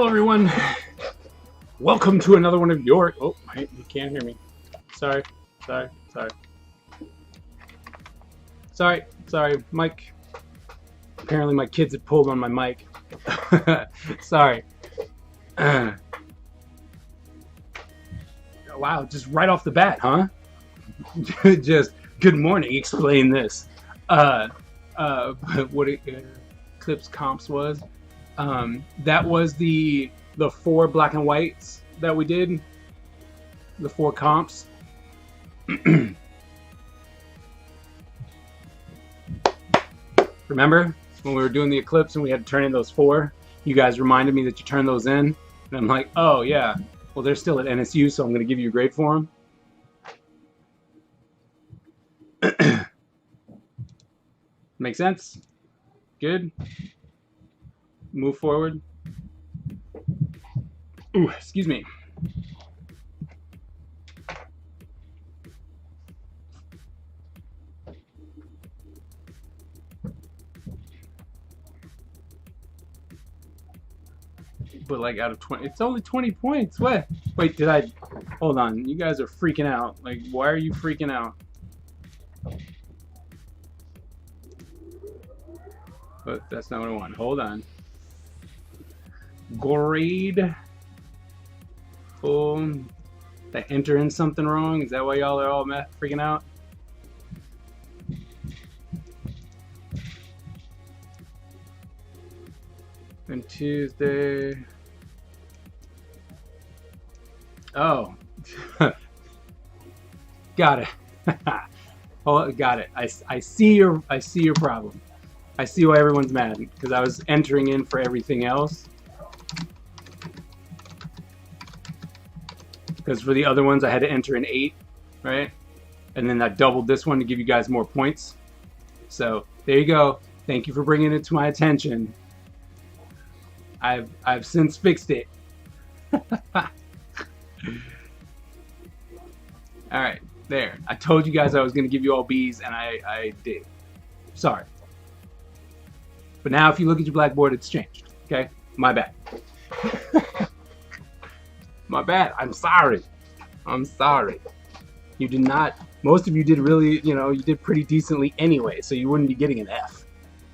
Hello, everyone. Welcome to another one of your... Oh, you can't hear me. Sorry. Mike. Apparently my kids had pulled on my mic. Sorry. Wow, just right off the bat, huh? Just, good morning, explain this. What Eclipse Comps was. That was the 4 black and whites that we did. The 4 comps. Remember when we were doing the Eclipse and we had to turn in those 4? You guys reminded me that you turned those in. And I'm like, oh yeah, well they're still at NSU, so I'm going to give you a grade for them. Make sense? Good? Move forward. Ooh, excuse me. But like out of 20, it's only 20 points. What? Wait, did I? Hold on. You guys are freaking out. Like, why are you freaking out? But that's not what I want. Hold on. Grade. Did I enter in something wrong? Is that why y'all are all freaking out? And Tuesday. Oh. Got it. Oh, got it. I see your problem. I see why everyone's mad, because I was entering in for everything else. Because for the other ones I had to enter in 8, right? And then I doubled this one to give you guys more points. So there you go. Thank you for bringing it to my attention. I've since fixed it. Alright, there. I told you guys I was going to give you all B's, and I did. Sorry. But now if you look at your blackboard, it's changed. Okay? My bad. My bad. I'm sorry. I'm sorry. You did not... Most of you did really, you did pretty decently anyway, so you wouldn't be getting an F.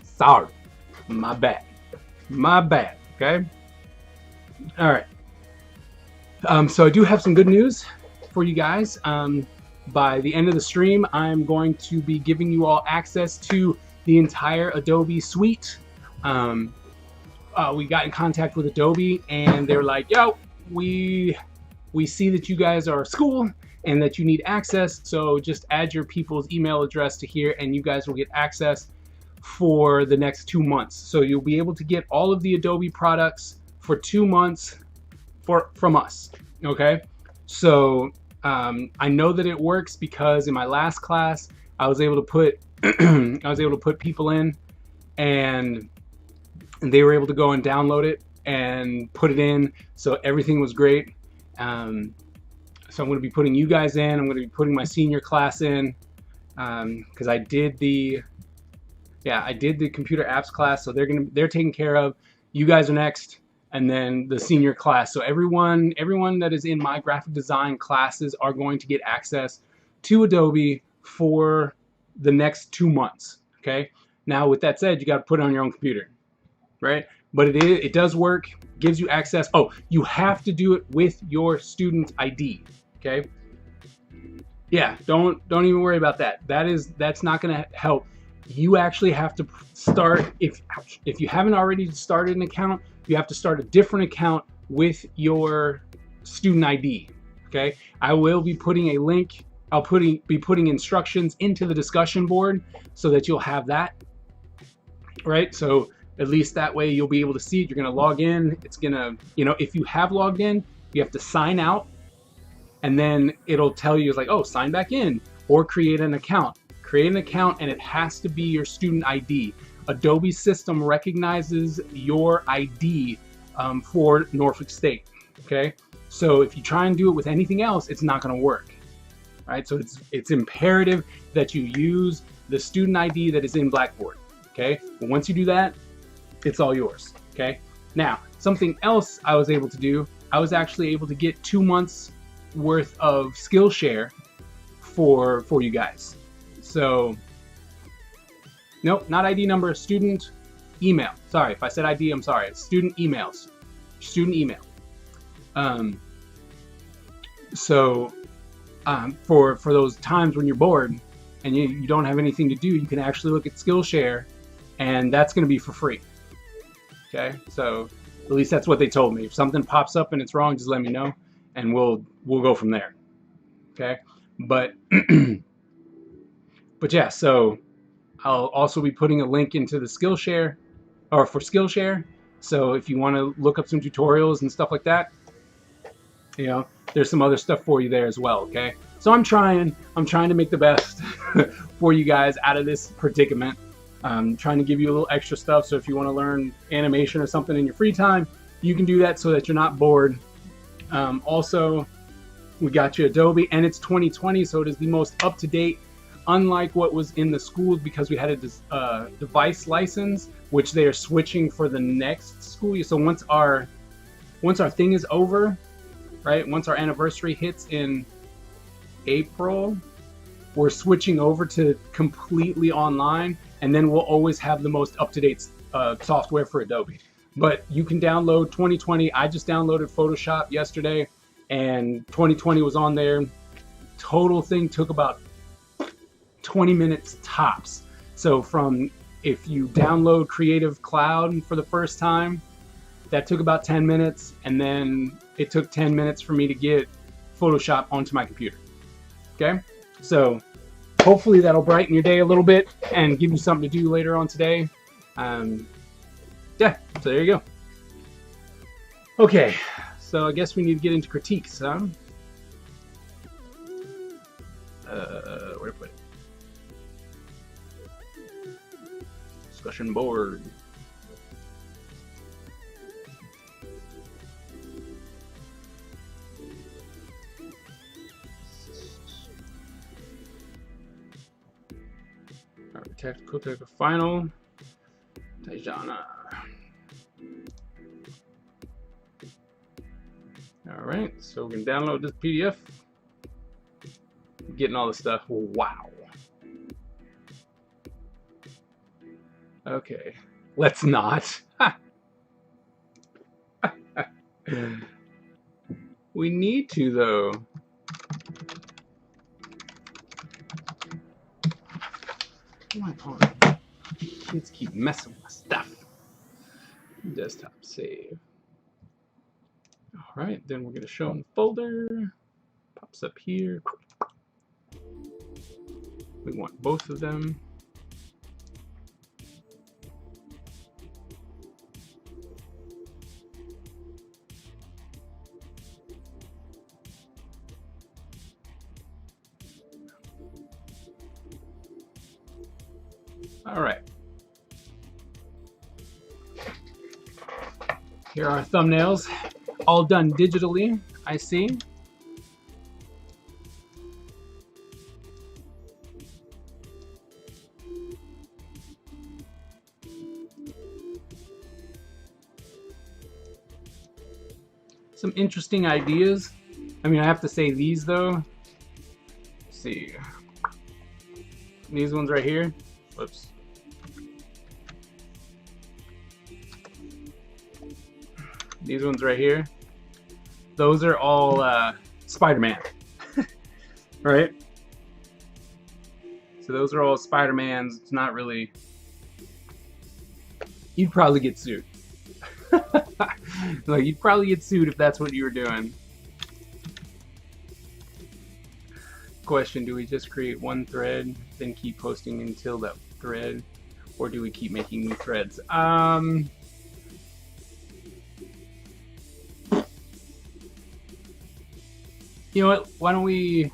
Sorry. My bad. My bad. Okay? Alright. So I do have some good news for you guys. By the end of the stream, I'm going to be giving you all access to the entire Adobe suite. We got in contact with Adobe, and they were like, yo, we see that you guys are a school and that you need access, so just add your people's email address to here and you guys will get access for the next 2 months. So you'll be able to get all of the Adobe products for 2 months from us. Okay, so I know that it works because in my last class I was able to put people in, and they were able to go and download it and put it in, so everything was great. So I'm going to be putting you guys in. I'm going to be putting my senior class in, because I did the computer apps class, so they're taken care of. You guys are next, and then the senior class. So everyone that is in my graphic design classes are going to get access to Adobe for the next 2 months. Okay. Now, with that said, you got to put it on your own computer, right? But it does work. Gives you access. Oh, you have to do it with your student ID. Okay. Yeah. Don't even worry about that. That's not going to help. You actually have to start, if you haven't already started an account, you have to start a different account with your student ID. Okay. I will be putting a link. I'll be putting instructions into the discussion board so that you'll have that. Right. So at least that way you'll be able to see it. You're going to log in. It's going to, if you have logged in, you have to sign out, and then it'll tell you, it's like, oh, sign back in or create an account. Create an account, and it has to be your student ID. Adobe system recognizes your ID for Norfolk State. Okay. So if you try and do it with anything else, it's not going to work. Right. So it's imperative that you use the student ID that is in Blackboard. Okay. But once you do that, it's all yours. Okay. Now, something else I was able to do, I was actually able to get 2 months worth of Skillshare for you guys. So, nope, not ID number, student email. Sorry, if I said ID, I'm sorry. It's student emails. Student email. For those times when you're bored and you don't have anything to do, you can actually look at Skillshare, and that's going to be for free. Okay, so at least that's what they told me. If something pops up and it's wrong, just let me know, and we'll go from there. Okay, but but yeah, so I'll also be putting a link into the Skillshare, or for Skillshare. So if you want to look up some tutorials and stuff like that, you know, there's some other stuff for you there as well. Okay, so I'm trying to make the best for you guys out of this predicament. I'm trying to give you a little extra stuff, so if you want to learn animation or something in your free time, you can do that so that you're not bored. Also, we got you Adobe, and it's 2020, so it is the most up-to-date, unlike what was in the schools, because we had a device license, which they are switching for the next school year. So once our thing is over, right, once our anniversary hits in April, we're switching over to completely online, and then we'll always have the most up-to-date software for Adobe. But you can download 2020. I just downloaded Photoshop yesterday, and 2020 was on there. Total thing took about 20 minutes tops. So if you download Creative Cloud for the first time, that took about 10 minutes, and then it took 10 minutes for me to get Photoshop onto my computer. Okay, so hopefully that'll brighten your day a little bit and give you something to do later on today. Yeah, so there you go. Okay, so I guess we need to get into critiques, huh? Where to put it? Discussion board. Technical final. Tajana. All right, so we're gonna download this PDF. Getting all the stuff. Wow. Okay, let's not. We need to though. Come on. Kids keep messing with my stuff. Desktop save. All right, then we're gonna show in the folder. Pops up here. We want both of them. All right. Here are our thumbnails, all done digitally, I see. Some interesting ideas. I mean, I have to say these though. Let's see. These ones right here. Whoops. These ones right here, those are all Spider-Man, right? So those are all Spider-Mans. It's not really, you'd probably get sued. Like, you'd probably get sued if that's what you were doing. Question, do we just create one thread, then keep posting until that thread, or do we keep making new threads? You know what? Why don't we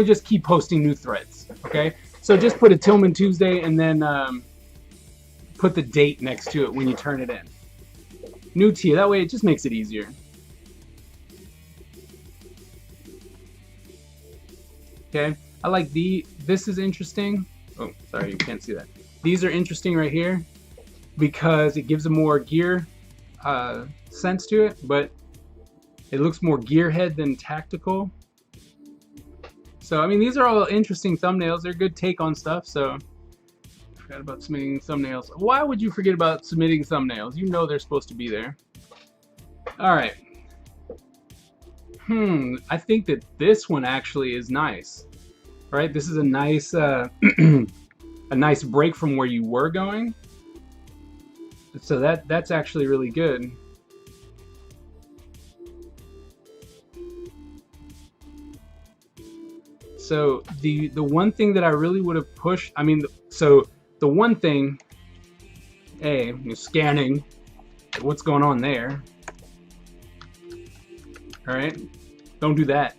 just keep posting new threads? Okay. So just put a Tillman Tuesday and then put the date next to it when you turn it in. New to you. That way it just makes it easier. Okay. I like this is interesting. Oh, sorry, you can't see that. These are interesting right here. because it gives a more gear sense to it, but it looks more gearhead than tactical. So I mean, these are all interesting thumbnails. They're a good take on stuff. So I forgot about submitting thumbnails. Why would you forget about submitting thumbnails? You know they're supposed to be there. All right. I think that this one actually is nice. Right? This is a nice a nice break from where you were going. So that's actually really good. So the one thing that I really would have pushed, I mean, so the one thing, hey, you're scanning what's going on there. All right, don't do that.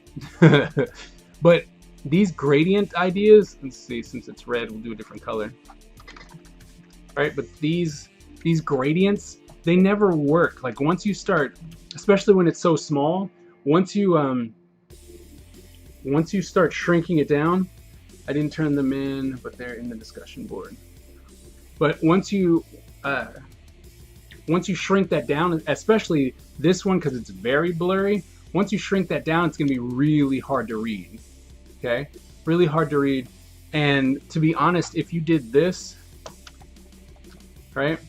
But these gradient ideas, let's see, since it's red, we'll do a different color. All right, but these gradients, they never work. Like once you start, especially when it's so small, once you start shrinking it down, I didn't turn them in, but they're in the discussion board. But once you shrink that down, especially this one because it's very blurry, once you shrink that down, it's going to be really hard to read. Okay, really hard to read. And to be honest, if you did this, right,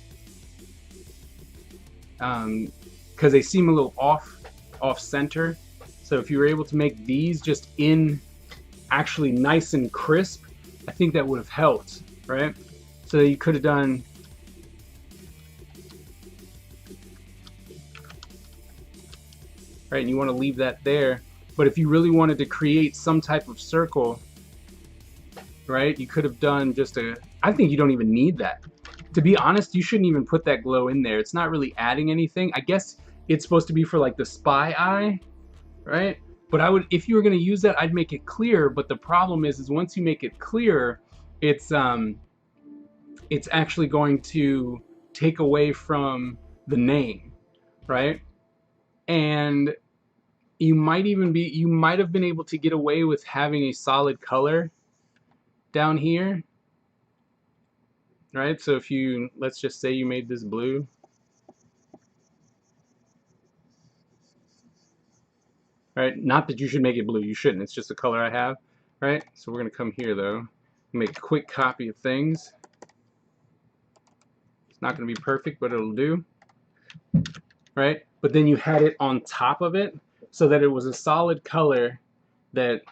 because they seem a little off center. So if you were able to make these just in actually nice and crisp, I think that would have helped, right? So you could have done, right, and you want to leave that there. But if you really wanted to create some type of circle, right, you could have done just I think you don't even need that. To be honest, you shouldn't even put that glow in there. It's not really adding anything. I guess it's supposed to be for like the spy eye, right? But I would, if you were going to use that, I'd make it clear. But the problem is once you make it clear, it's actually going to take away from the name, right? And you might have been able to get away with having a solid color down here, right? So if you, let's just say you made this blue. Right? Not that you should make it blue. You shouldn't. It's just the color I have. Right? So we're going to come here, though. Make a quick copy of things. It's not going to be perfect, but it'll do. Right? But then you had it on top of it so that it was a solid color that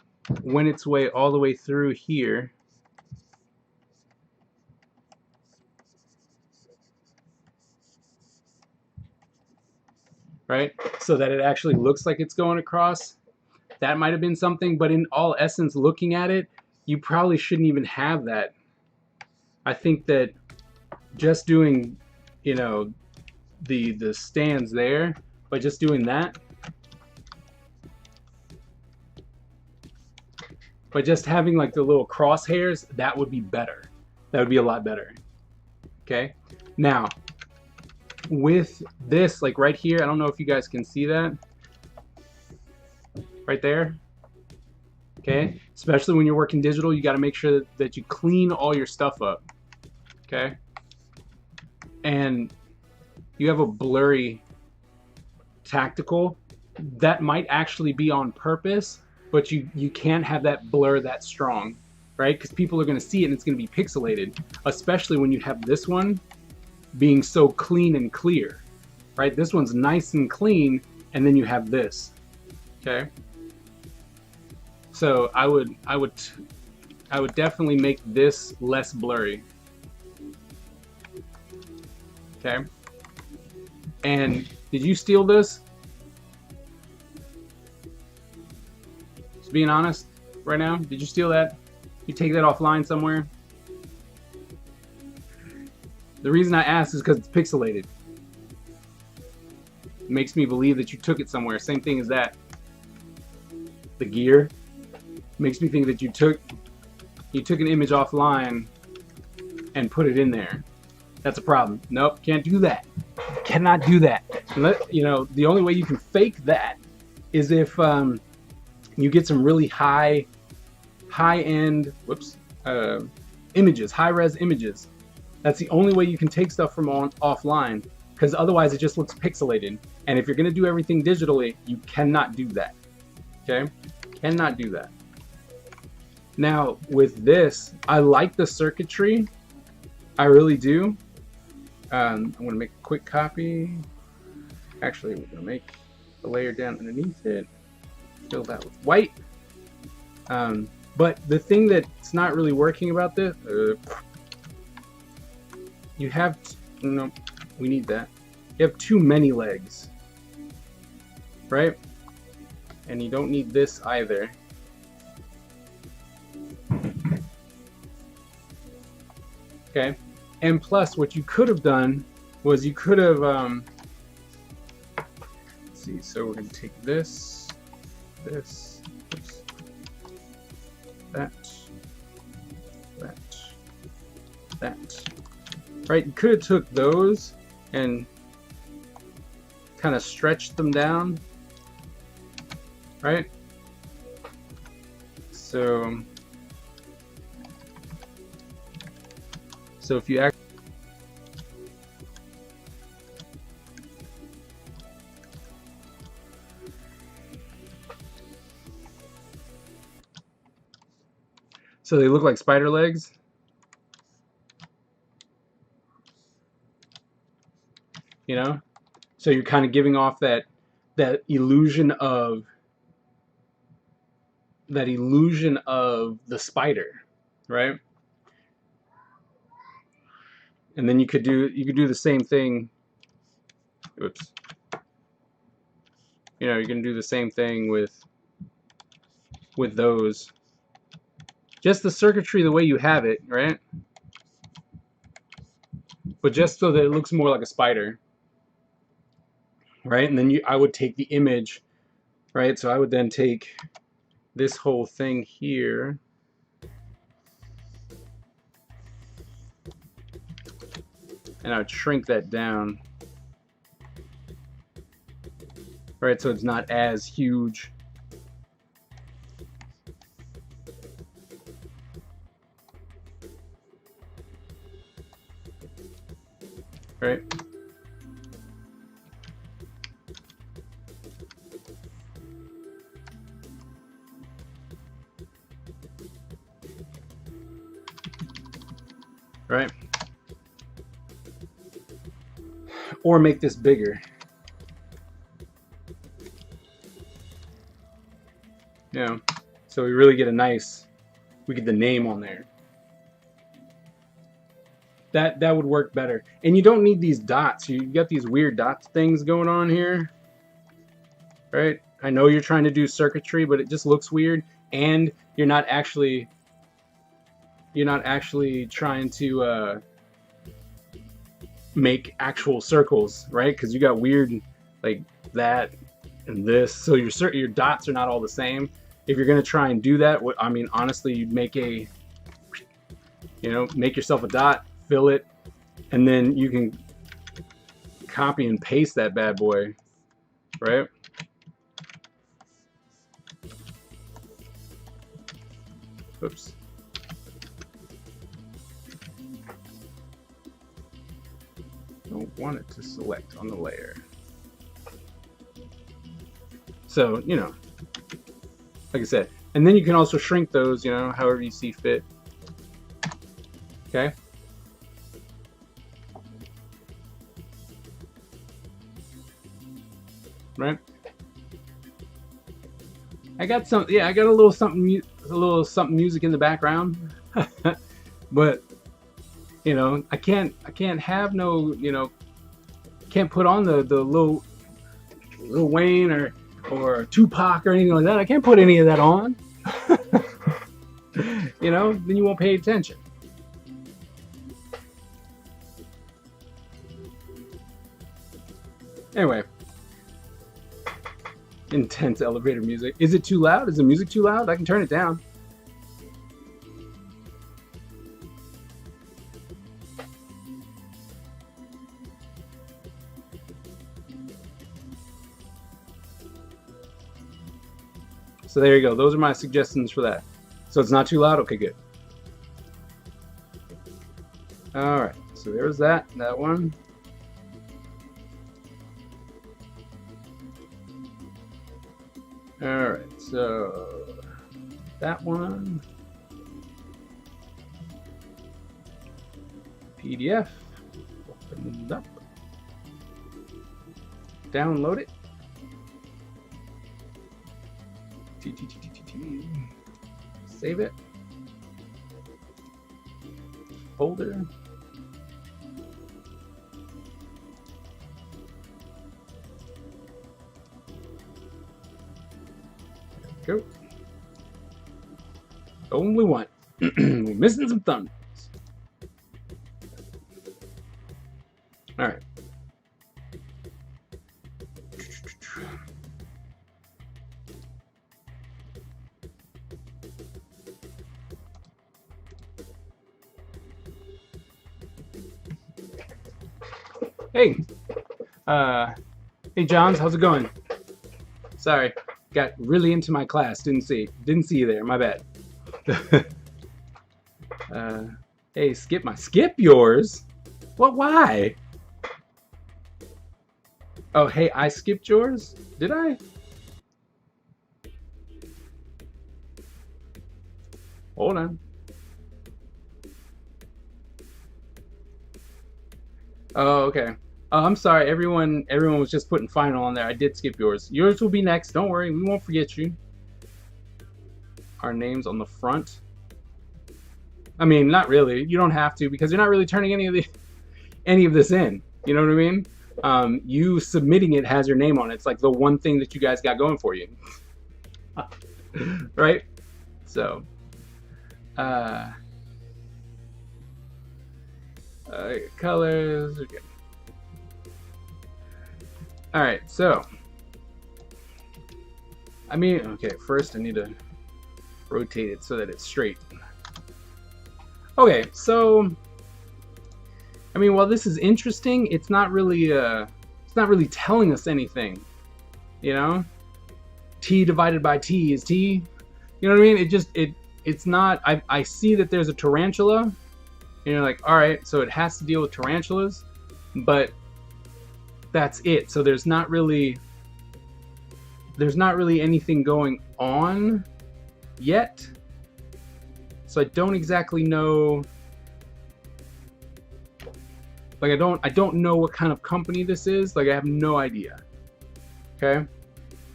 went its way all the way through here. Right? So that it actually looks like it's going across. That might have been something, but in all essence, looking at it, you probably shouldn't even have that. I think that just doing, you know, the stands there, by just doing that, by just having like the little crosshairs, that would be better. That would be a lot better. Okay? Now, with this, like right here, I don't know if you guys can see that. Right there. Okay? Especially when you're working digital, you got to make sure that you clean all your stuff up. Okay? And you have a blurry tactical. That might actually be on purpose, but you can't have that blur that strong, right? Because people are going to see it and it's going to be pixelated, especially when you have this one being so clean and clear, right? This one's nice and clean, and then you have this, okay? So I would definitely make this less blurry, okay? And did you steal this? Just being honest right now, did you steal that? You take that offline somewhere? The reason I asked is because it's pixelated. It makes me believe that you took it somewhere. Same thing as that. The gear makes me think that you took an image offline and put it in there. That's a problem. Nope, can't do that. Cannot do that. You know, the only way you can fake that is if you get some really high-end, images, high-res images. That's the only way you can take stuff from offline, because otherwise it just looks pixelated. And if you're going to do everything digitally, you cannot do that. Okay? Cannot do that. Now, with this, I like the circuitry. I really do. I'm going to make a quick copy. Actually, we're going to make a layer down underneath it. Fill that with white. But the thing that's not really working about this, you have, no, we need that. You have too many legs, right? And you don't need this either. Okay, and plus what you could have done was you could have, let's see, so we're going to take this, oops, that, right? You could have took those and kind of stretched them down, right? So if you act, so they look like spider legs. You know, so you're kind of giving off that illusion of the spider, right? And then you could do the same thing. Oops. You know, you're gonna do the same thing with those. Just the circuitry the way you have it, right? But just so that it looks more like a spider. Right? And then I would take the image, right? So I would then take this whole thing here, and I would shrink that down, right? So it's not as huge. Right? Right? Or make this bigger. You know, so we really get we get the name on there. That would work better. And you don't need these dots. You got these weird dots things going on here. Right? I know you're trying to do circuitry, but it just looks weird, and you're not actually trying to make actual circles, right? Because you got weird like that and this, so your dots are not all the same. If you're gonna try and do that, I mean, honestly, you'd make make yourself a dot, fill it, and then you can copy and paste that bad boy, right? Oops. Don't want it to select on the layer. So, you know, like I said, and then you can also shrink those, you know, however you see fit. Okay. Right. I got some, yeah, I got a little something music in the background, but you know, I can't have no, you know, can't put on the Lil Wayne or Tupac or anything like that. I can't put any of that on. You know, then you won't pay attention. Anyway, intense elevator music. Is it too loud? Is the music too loud? I can turn it down. So there you go. Those are my suggestions for that. So it's not too loud? Okay, good. Alright, so there's that one. Alright, so that one. PDF. Open it up. Download it. Save it. Folder. There we go. Only one. We're missing some thumbnails. All right. Hey, hey Johns, how's it going? Sorry, got really into my class. Didn't see you there. My bad. Hey, skip yours. What? Why? Oh, hey, I skipped yours. Did I? Hold on. Oh, okay. Oh, I'm sorry. Everyone was just putting final on there. I did skip yours. Yours will be next. Don't worry. We won't forget you. Our names on the front. I mean, not really. You don't have to because you're not really turning any of this in. You know what I mean? You submitting it has your name on it. It's like the one thing that you guys got going for you. Right? So, colors. Okay. All right. So, I mean, okay. First, I need to rotate it so that it's straight. Okay. So, I mean, while this is interesting, it's not really telling us anything. You know, T divided by T is T. You know what I mean? It's not. I see that there's a tarantula. And you're like, all right, so it has to deal with tarantulas, but that's it. So there's not really anything going on yet. So I don't exactly know. Like I don't know what kind of company this is. Like I have no idea. Okay,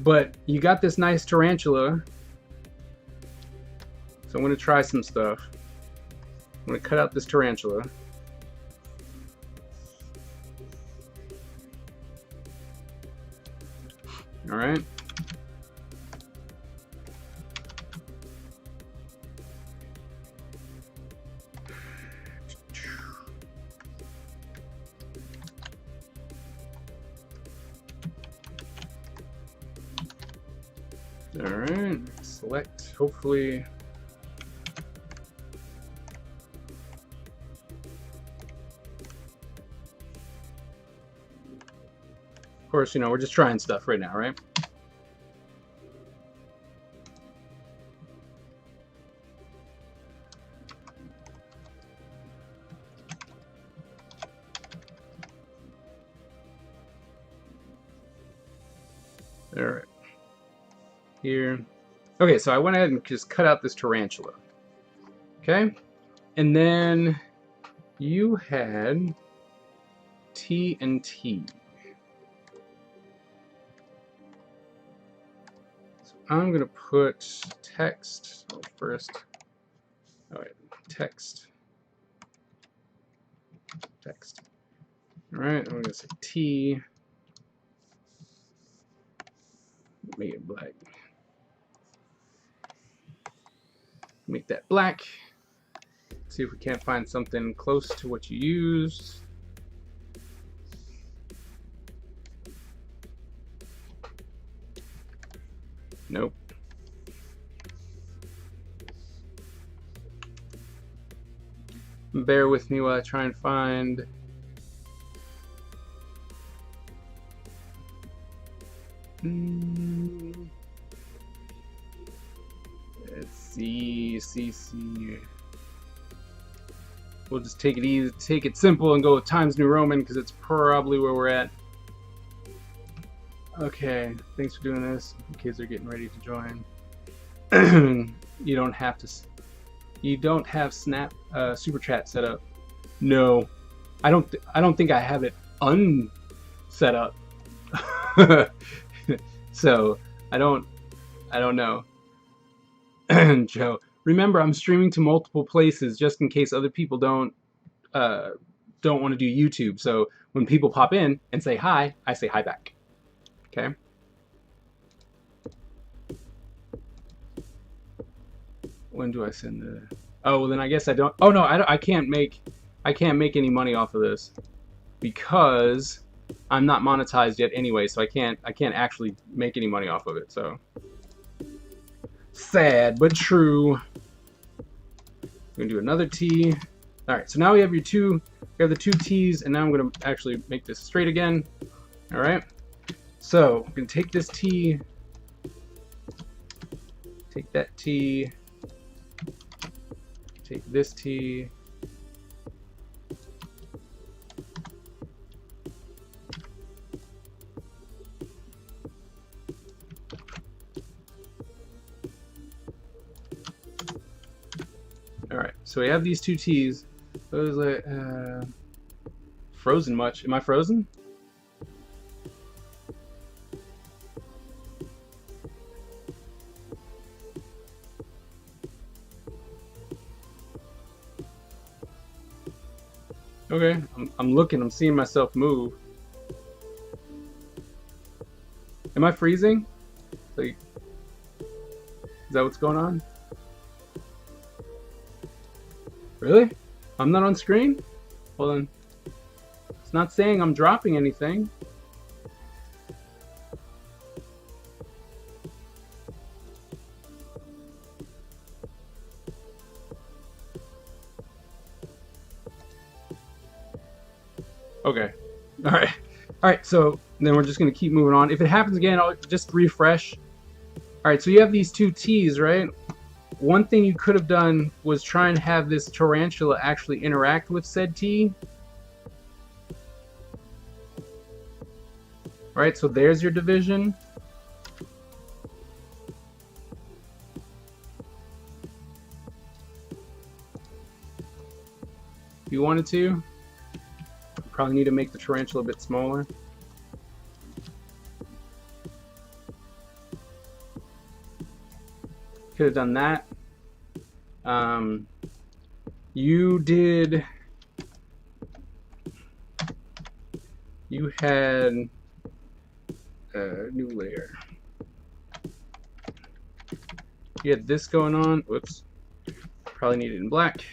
but you got this nice tarantula. So I'm gonna try some stuff. I'm going to cut out this tarantula. All right. All right. Select, hopefully. Of course, you know, we're just trying stuff right now, right? All right. Here. Okay, so I went ahead and just cut out this tarantula. Okay? And then you had T and T. I'm going to put text first. All right, text. All right, I'm going to say T. Make it black. Make that black. See if we can't find something close to what you used. Nope. Bear with me while I try and find. Let's see. we'll just take it easy, take it simple, and go with Times New Roman because it's probably where we're at. Okay, thanks for doing this. The kids are getting ready to join. You don't have to. You don't have Snap Super Chat set up. No, I don't think I have it unset up. So I don't know. Joe, remember I'm streaming to multiple places just in case other people don't want to do YouTube. So when people pop in and say hi, I say hi back. Okay. When do I send the? Oh, well then I guess I don't. Oh no, I can't make any money off of this because I'm not monetized yet anyway. So I can't actually make any money off of it. So sad but true. We're gonna do another T. All right. So now we have your two. We have the two T's, and now I'm gonna actually make this straight again. All right. So I'm gonna take this T. Take that T. Take this T. All right, so we have these two T's. Those like frozen much? Am I frozen? Okay, I'm looking. I'm seeing myself move. Am I freezing? Like, is that what's going on? Really? I'm not on screen? Hold on. It's not saying I'm dropping anything. Okay. All right. All right. So then we're just going to keep moving on. If it happens again, I'll just refresh. All right. So you have these two T's, right? One thing you could have done was try and have this tarantula actually interact with said T. All right. So there's your division. If you wanted to. Probably need to make the tarantula a bit smaller. Could have done that. You had a new layer. You had this going on. Whoops. Probably need it in black.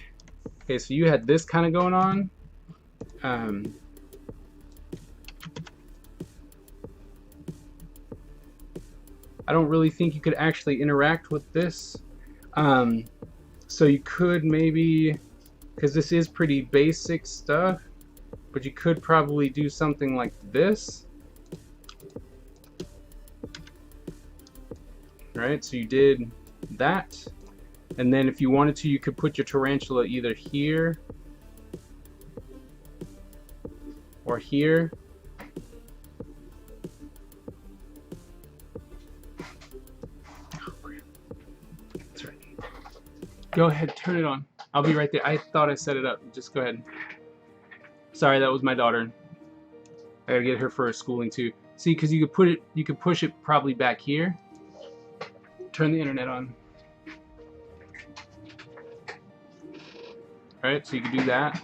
Okay, so you had this kind of going on. I don't really think you could actually interact with this. So you could maybe, because this is pretty basic stuff, but you could probably do something like this. Right, so you did that. And then if you wanted to, you could put your tarantula either here or here. That's right. Go ahead, turn it on. I'll be right there. I thought I set it up. Just go ahead. Sorry, that was my daughter. I gotta get her for her schooling too. See, because you could push it probably back here. Turn the internet on. Alright, so you can do that.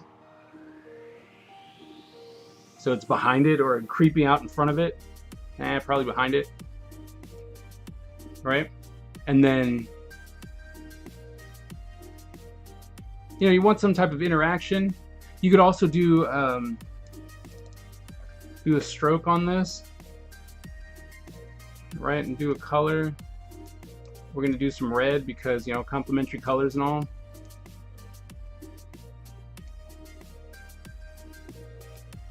So it's behind it or creeping out in front of it. Probably behind it. Right? And then, you know, you want some type of interaction. You could also do a stroke on this. Right? And do a color. We're going to do some red because, you know, complementary colors and all.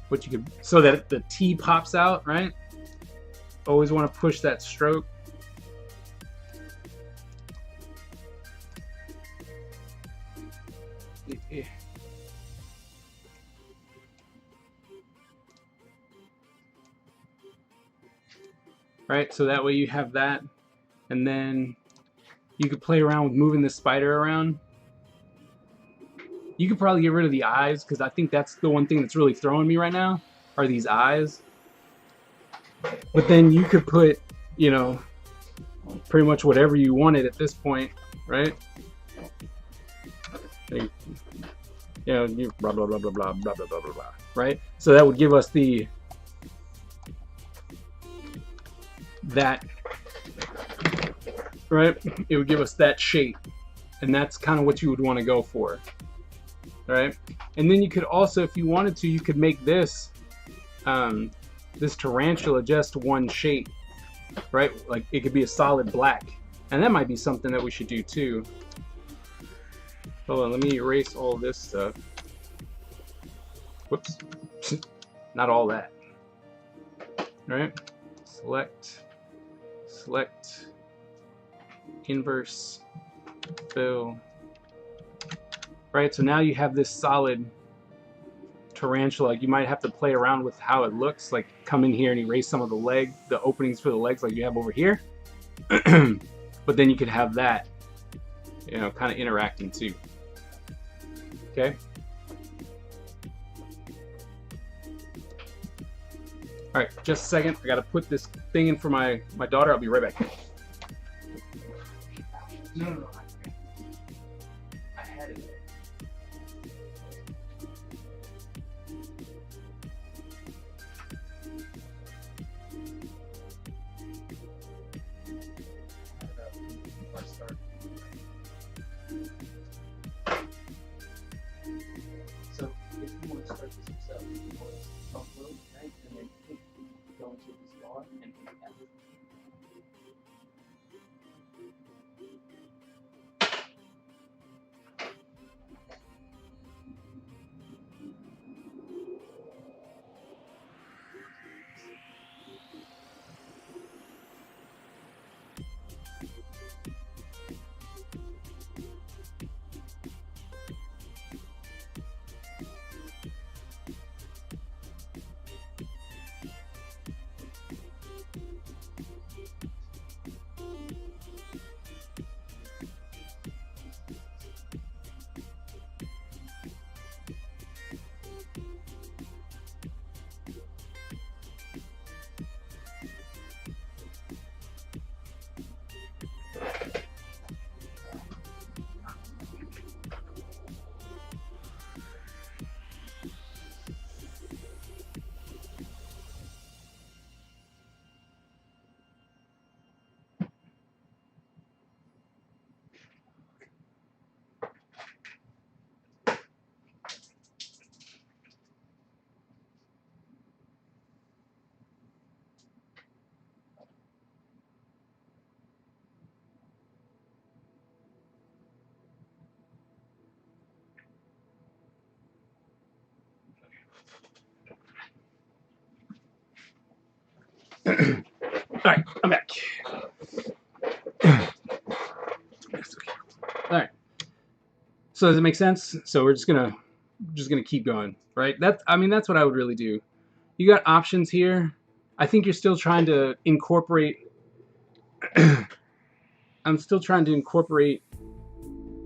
But you could, so that the T pops out, right? Always want to push that stroke. right? So that way you have that, and then you could play around with moving the spider around. You could probably get rid of the eyes, because I think that's the one thing that's really throwing me right now, are these eyes. But then you could put, you know, pretty much whatever you wanted at this point, right? You know, you blah blah blah blah blah blah blah blah blah, right? So that would give us that, right? It would give us that shape, and that's kind of what you would want to go for, right? And then you could also, if you wanted to, you could make this this tarantula just one shape, right? Like it could be a solid black, and that might be something that we should do too. Hold on, let me erase all this stuff. Whoops. Not all that. All right? Select, inverse, fill. Right, so now you have this solid tarantula. You might have to play around with how it looks, like come in here and erase some of the openings for the legs like you have over here. But then you could have that, you know, kind of interacting too. Okay. All right, just a second. I gotta put this thing in for my daughter. I'll be right back. No. I had it. So if you want to start this yourself, you want to upload, right? And then go into this bar and hit F. All right, I'm back. All right. So does it make sense? So we're just gonna keep going, right? That's what I would really do. You got options here. I think you're still trying to incorporate. I'm still trying to incorporate,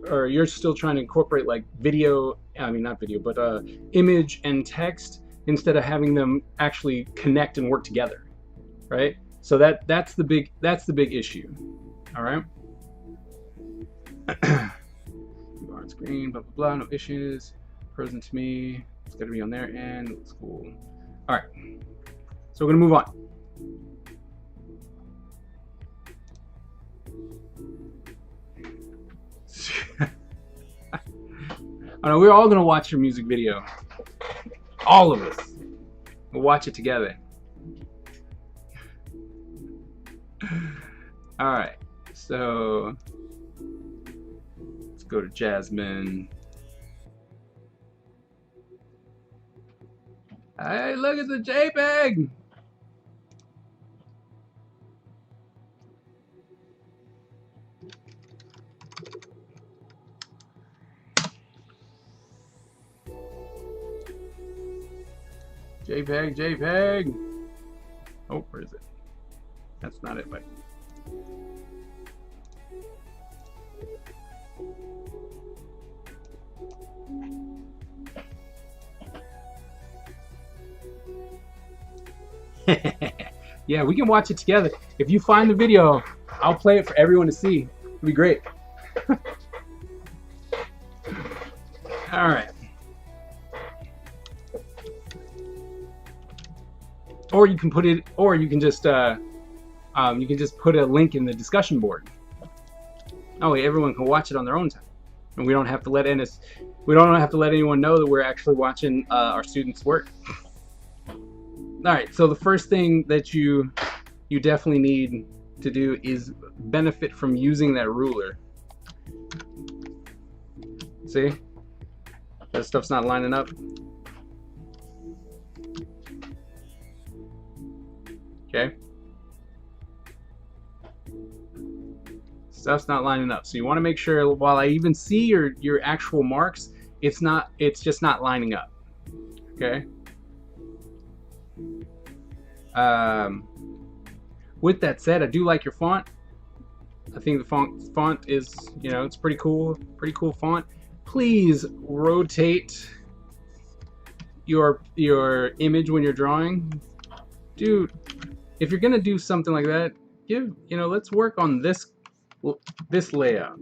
or you're still trying to incorporate like video. I mean, not video, but image and text instead of having them actually connect and work together, right? So that's the big issue. All right. On screen, blah blah blah, no issues. Frozen to me. It's got to be on their end. Looks cool. All right. So we're gonna move on. I know we're all gonna watch your music video. All of us. We'll watch it together. All right. So let's go to Jasmine. Hey, look at the JPEG. JPEG. Oh, where is it? That's not it, buddy. Yeah, we can watch it together. If you find the video, I'll play it for everyone to see. It'll be great. All right. Or you can put it, or you can just put a link in the discussion board. Oh, wait, everyone can watch it on their own time, and we don't have to let anyone know that we're actually watching our students' work. All right, so the first thing that you definitely need to do is benefit from using that ruler. See? That stuff's not lining up. Okay? Stuff's not lining up. So you want to make sure, while I even see your actual marks, it's just not lining up. Okay? With that said, I do like your font. I think the font is, it's pretty cool font. Please rotate your image when you're drawing. Dude, if you're gonna do something like that, let's work on this layout.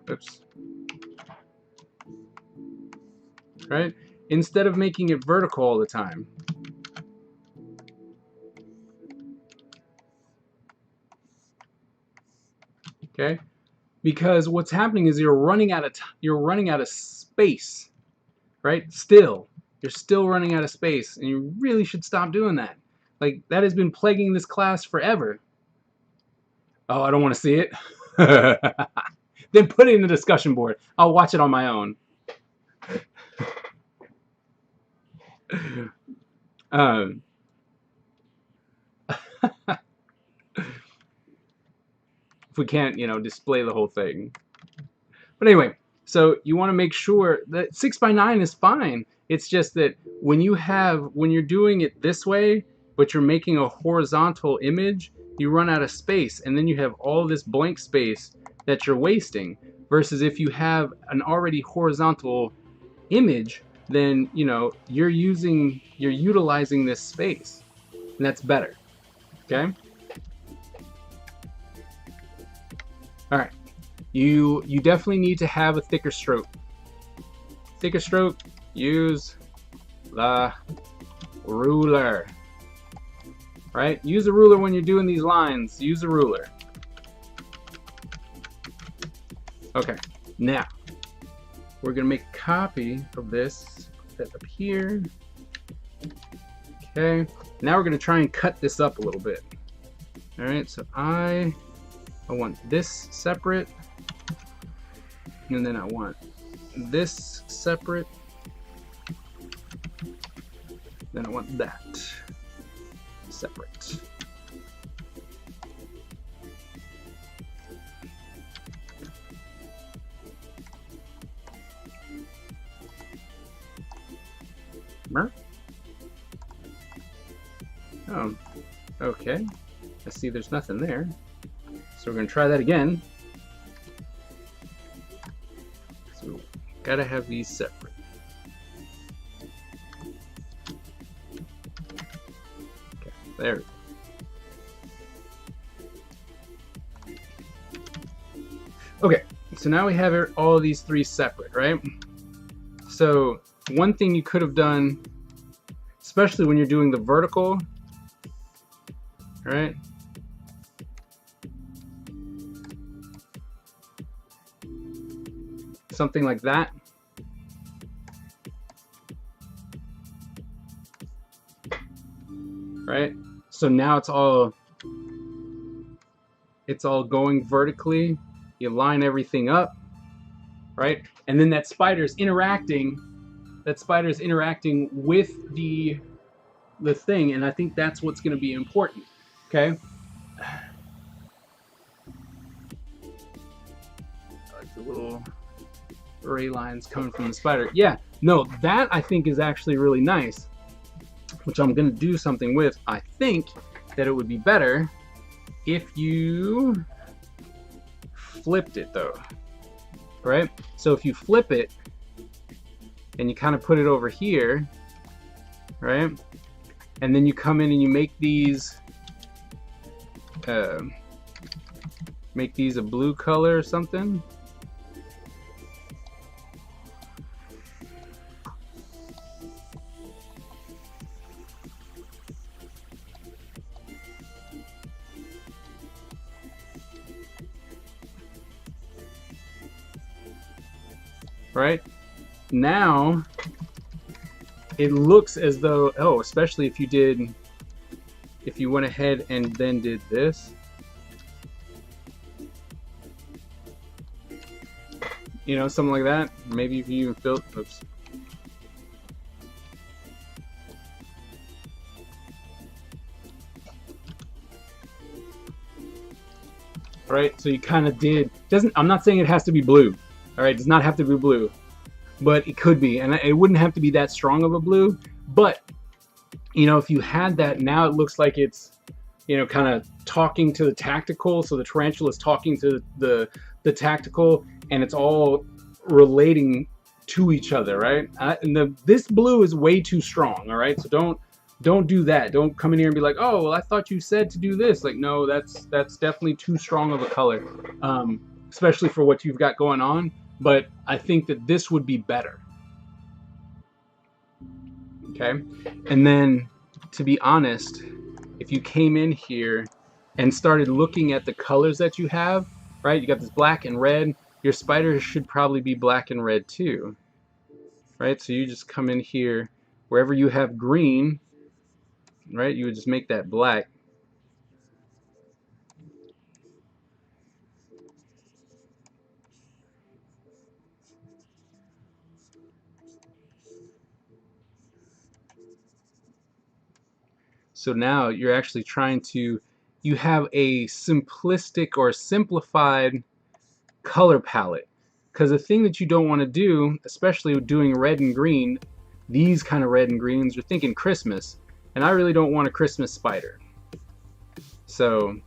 Oops. Right? Instead of making it vertical all the time. Okay? Because what's happening is you're running out of space, right? You're still running out of space, and you really should stop doing that. Like, that has been plaguing this class forever. Oh, I don't want to see it. Then put it in the discussion board. I'll watch it on my own. If we can't, display the whole thing. But anyway, so you want to make sure that 6x9 is fine. It's just that when you're doing it this way, but you're making a horizontal image, you run out of space, and then you have all this blank space that you're wasting. Versus if you have an already horizontal image, then you're utilizing this space, and that's better. Okay. All right, you definitely need to have a thicker stroke. Thicker stroke, use the ruler. Right? Use a ruler when you're doing these lines. Use a ruler. Okay, now we're gonna make a copy of this. Put that up here. Okay, now we're gonna try and cut this up a little bit. All right, so I want this separate, and then I want this separate, then I want that separate. Oh, okay. I see there's nothing there. So we're going to try that again. So gotta have these separate. Okay, there we go. Okay, so now we have all of these three separate, right? So one thing you could have done, especially when you're doing the vertical, right? Something like that. Right? So now it's all going vertically. You line everything up, right? And then that spider's interacting with the thing, and I think that's what's going to be important. Okay? Like the little ray lines coming from the spider. Yeah, no, that I think is actually really nice, which I'm going to do something with, I think, that it would be better if you flipped it though, right? So if you flip it and you kind of put it over here, right? And then you come in and you make these a blue color or something. Right? Now it looks as though, oh, especially if you went ahead and then did this, you know, something like that. Maybe if you even filled, oops. Right, so you kind of did, I'm not saying it has to be blue, all right, it does not have to be blue, but it could be, and it wouldn't have to be that strong of a blue, but, you know, if you had that, now it looks like it's, you know, kind of talking to the tactical, so the tarantula is talking to the tactical, and it's all relating to each other, right? And this blue is way too strong, all right, so don't do that. Don't come in here and be like, oh, well, I thought you said to do this. Like, no, that's definitely too strong of a color, especially for what you've got going on. But I think that this would be better. Okay? And then, to be honest, if you came in here and started looking at the colors that you have, right? You got this black and red. Your spider should probably be black and red too, right? So you just come in here, wherever you have green, right, you would just make that black. So now you're actually trying to, you have a simplistic or simplified color palette. Because the thing that you don't want to do, especially with doing red and green, these kind of red and greens, you're thinking Christmas, and I really don't want a Christmas spider. So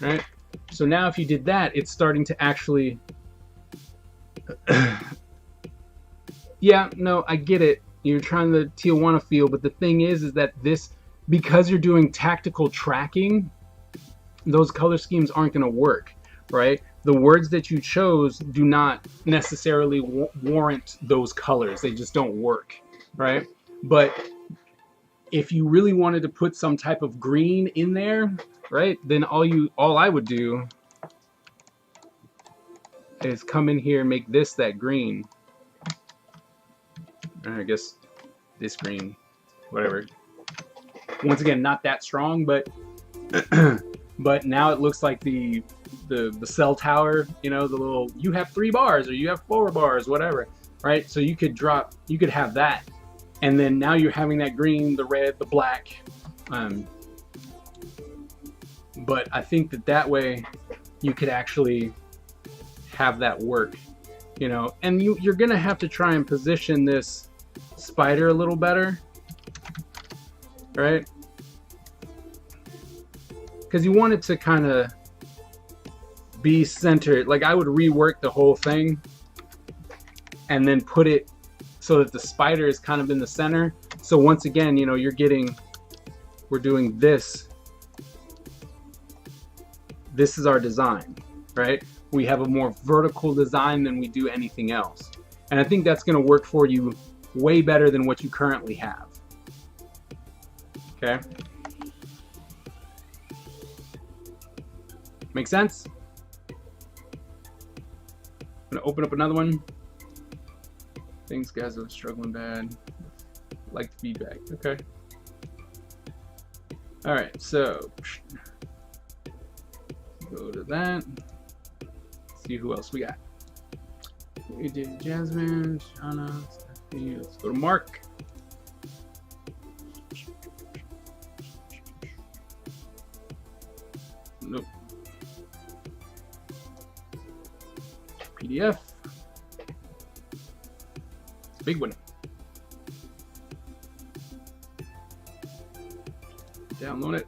right? So now if you did that, it's starting to actually yeah, no, I get it. You're trying the Tijuana feel, but the thing is that this, because you're doing tactical tracking, those color schemes aren't going to work, right? The words that you chose do not necessarily warrant those colors. They just don't work, right? But if you really wanted to put some type of green in there, right, then all I would do is come in here and make this that green. I guess this green, whatever. Once again, not that strong, but but now it looks like the cell tower, you know, the little, you have 3 bars or you have 4 bars, whatever, right? So you could have that, and then now you're having that green, the red, the black. But I think that way you could actually have that work, you know, and you're gonna have to try and position this spider a little better, right? Because you want it to kind of be centered. Like, I would rework the whole thing and then put it so that the spider is kind of in the center. So once again, you know, we're doing this. This is our design, right? We have a more vertical design than we do anything else. And I think that's going to work for you way better than what you currently have. Okay? Make sense? I'm going to open up another one. Thanks, guys. I'm struggling bad. Like the feedback. Okay. All right. So go to that. See who else we got. We did Jasmine, Shauna, Stephanie. Let's go to Mark. Nope. PDF. It's a big one. Download it.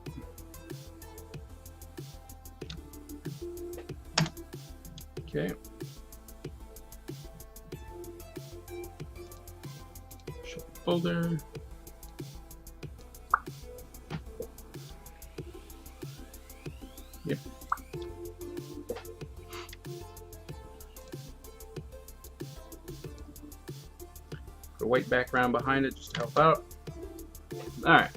Okay. Show folder. Yep. Put a white background behind it just to help out. All right.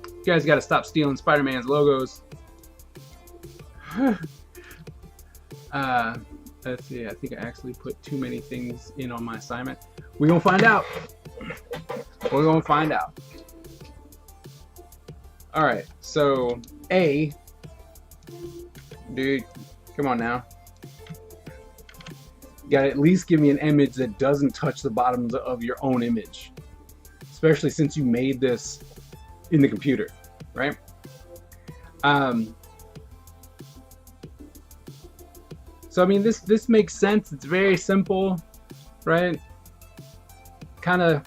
You guys got to stop stealing Spider-Man's logos. Let's see. I think I actually put too many things in on my assignment. We're gonna find out. We're gonna find out. All right. So A, dude, come on now. You gotta at least give me an image that doesn't touch the bottoms of your own image, especially since you made this in the computer, right? So I mean, this makes sense. It's very simple, right? Kind of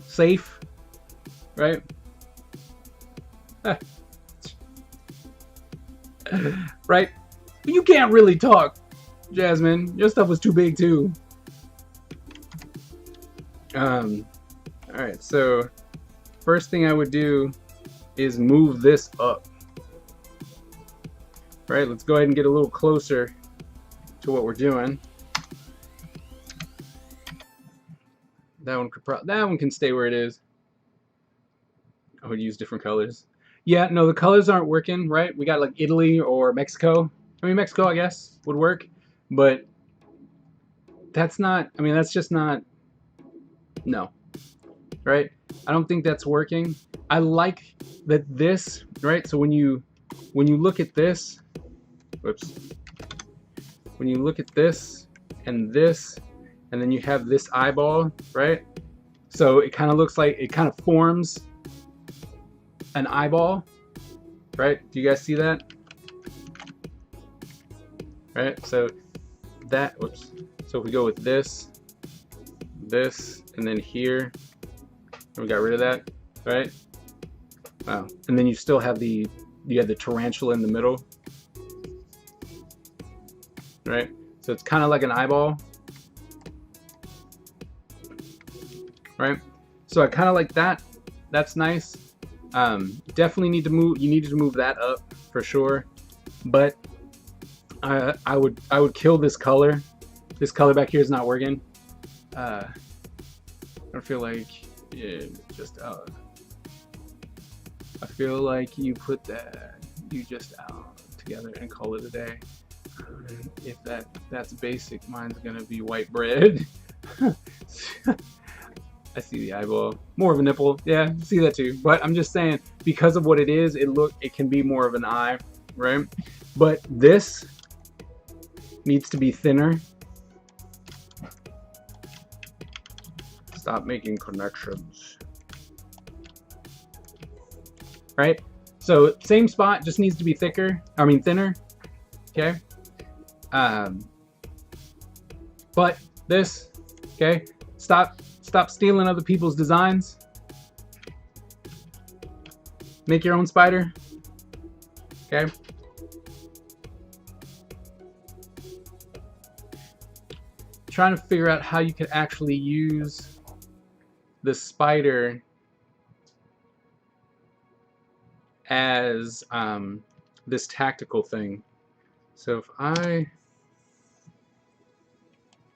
safe, right? Right? But you can't really talk, Jasmine. Your stuff was too big too. All right. So first thing I would do is move this up. Right, let's go ahead and get a little closer to what we're doing. That one can stay where it is. I would use different colors. Yeah, no, the colors aren't working, right? We got like Italy or Mexico. I mean, Mexico, I guess, would work, but that's not, I mean, that's just not, no, right? I don't think that's working. I like that this, right? So when you look at this, whoops. When you look at this, and then you have this eyeball, right? So it kind of looks like, it kind of forms an eyeball, right? Do you guys see that? Right? So that, whoops. So if we go with this, and then here, and we got rid of that, right? Wow. And then you still have you have the tarantula in the middle. Right? So it's kind of like an eyeball. Right? So I kind of like that. That's nice. Definitely need to move, you needed to move that up for sure. But I would kill this color. This color back here is not working. I feel like just I feel like you put that, you just out together and call it a day. If that's basic, mine's gonna be white bread. I see the eyeball, more of a nipple. Yeah, see that too. But I'm just saying, because of what it is, it can be more of an eye, right? But this needs to be thinner. Stop making connections. Right? So same spot, just needs to be thicker. I mean thinner. Okay. But this, okay, stop stealing other people's designs. Make your own spider. Okay. Trying to figure out how you could actually use the spider as this tactical thing. So if I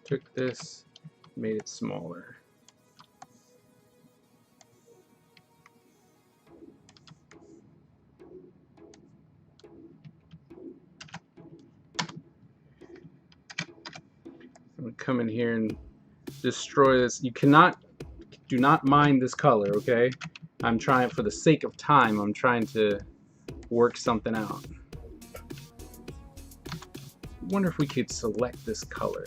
took this, made it smaller. I'm gonna come in here and destroy this. You do not mind this color, okay? I'm trying, for the sake of time, I'm trying to work something out. I wonder if we could select this color.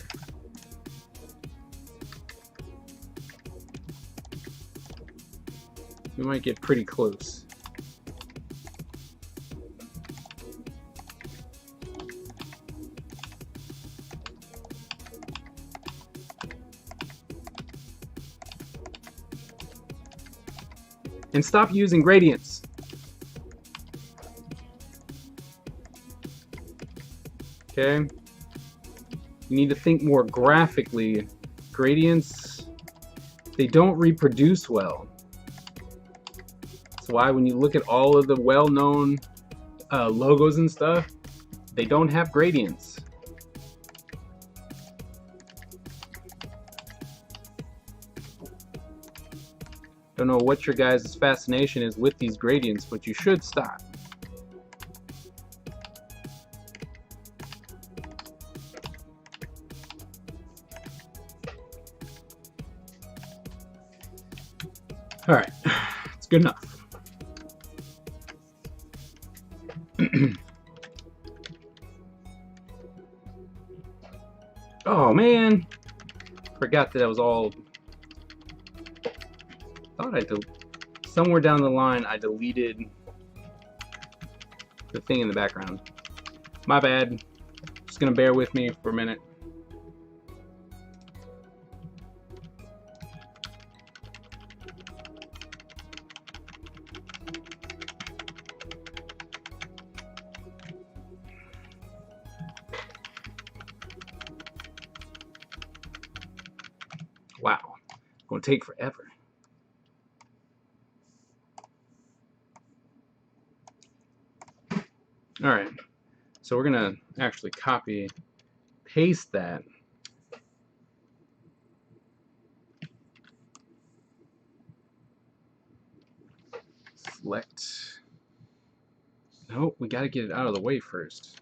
We might get pretty close. And stop using gradients. Okay? You need to think more graphically. Gradients, they don't reproduce well. That's why when you look at all of the well-known logos and stuff, they don't have gradients. Don't know what your guys' fascination is with these gradients, but you should stop. All right, it's good enough. Oh man, forgot that I was all. Thought I somewhere down the line I deleted the thing in the background. My bad. Just gonna bear with me for a minute. Wow, gonna take forever. All right, so we're gonna actually copy, paste that. Select. Nope, we gotta get it out of the way first.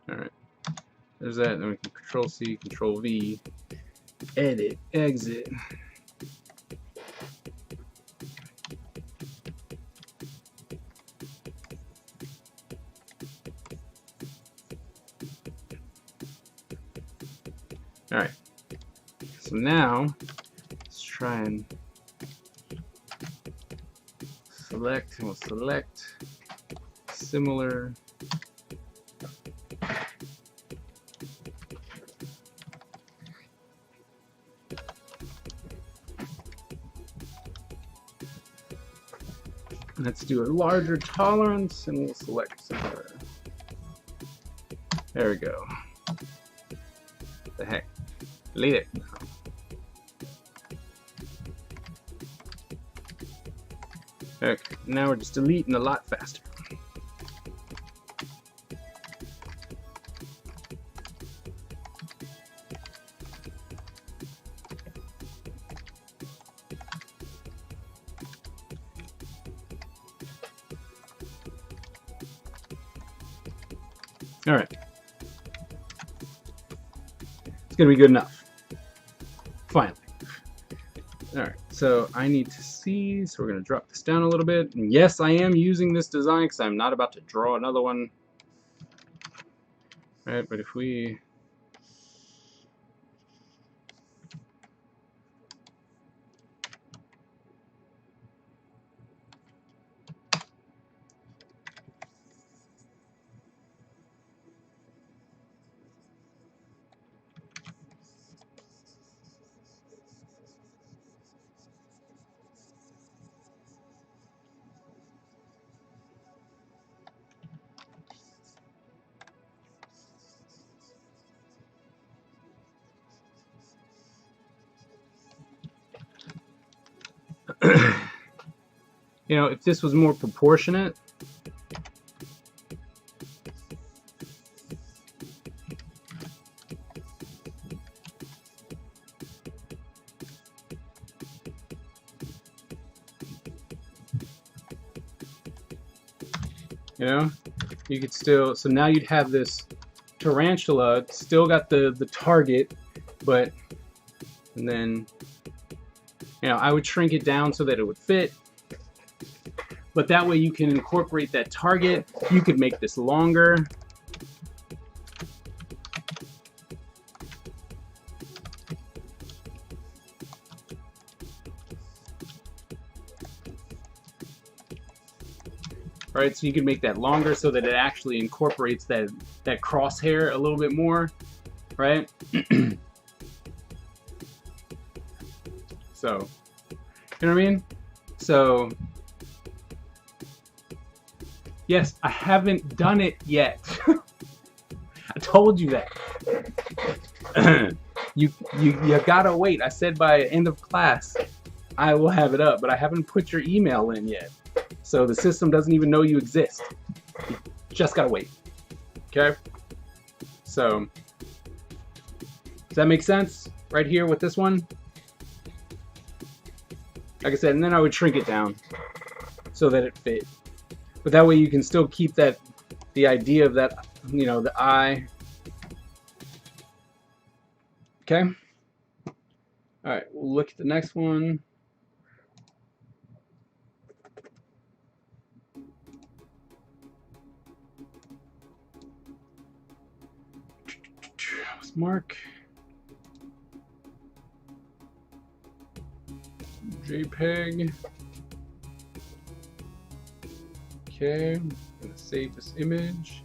All right, there's that. Then we can Control C, Control V, edit, exit. All right, so now let's try and select, and we'll select similar. Let's do a larger tolerance, and we'll select similar. There we go. The heck? Delete it. Okay, now we're just deleting a lot faster. All right. It's gonna be good enough. Finally. All right, so I need to see, so we're gonna drop this down a little bit. And yes, I am using this design because I'm not about to draw another one. All right, but if we you know, if this was more proportionate, you know, you could still, so now you'd have this tarantula, still got the target, but, and then, you know, I would shrink it down so that it would fit. But that way you can incorporate that target. You could make this longer. right? So you can make that longer so that it actually incorporates that crosshair a little bit more, right? So, you know what I mean? So, yes, I haven't done it yet. I told you that. you gotta wait. I said by end of class, I will have it up, but I haven't put your email in yet. So the system doesn't even know you exist. You just gotta wait. Okay? So, does that make sense? Right here with this one? Like I said, and then I would shrink it down so that it fit. But that way you can still keep that, the idea of that, you know, the eye. Okay? Alright, we'll look at the next one. Let's mark. JPEG. Okay, I'm gonna save this image.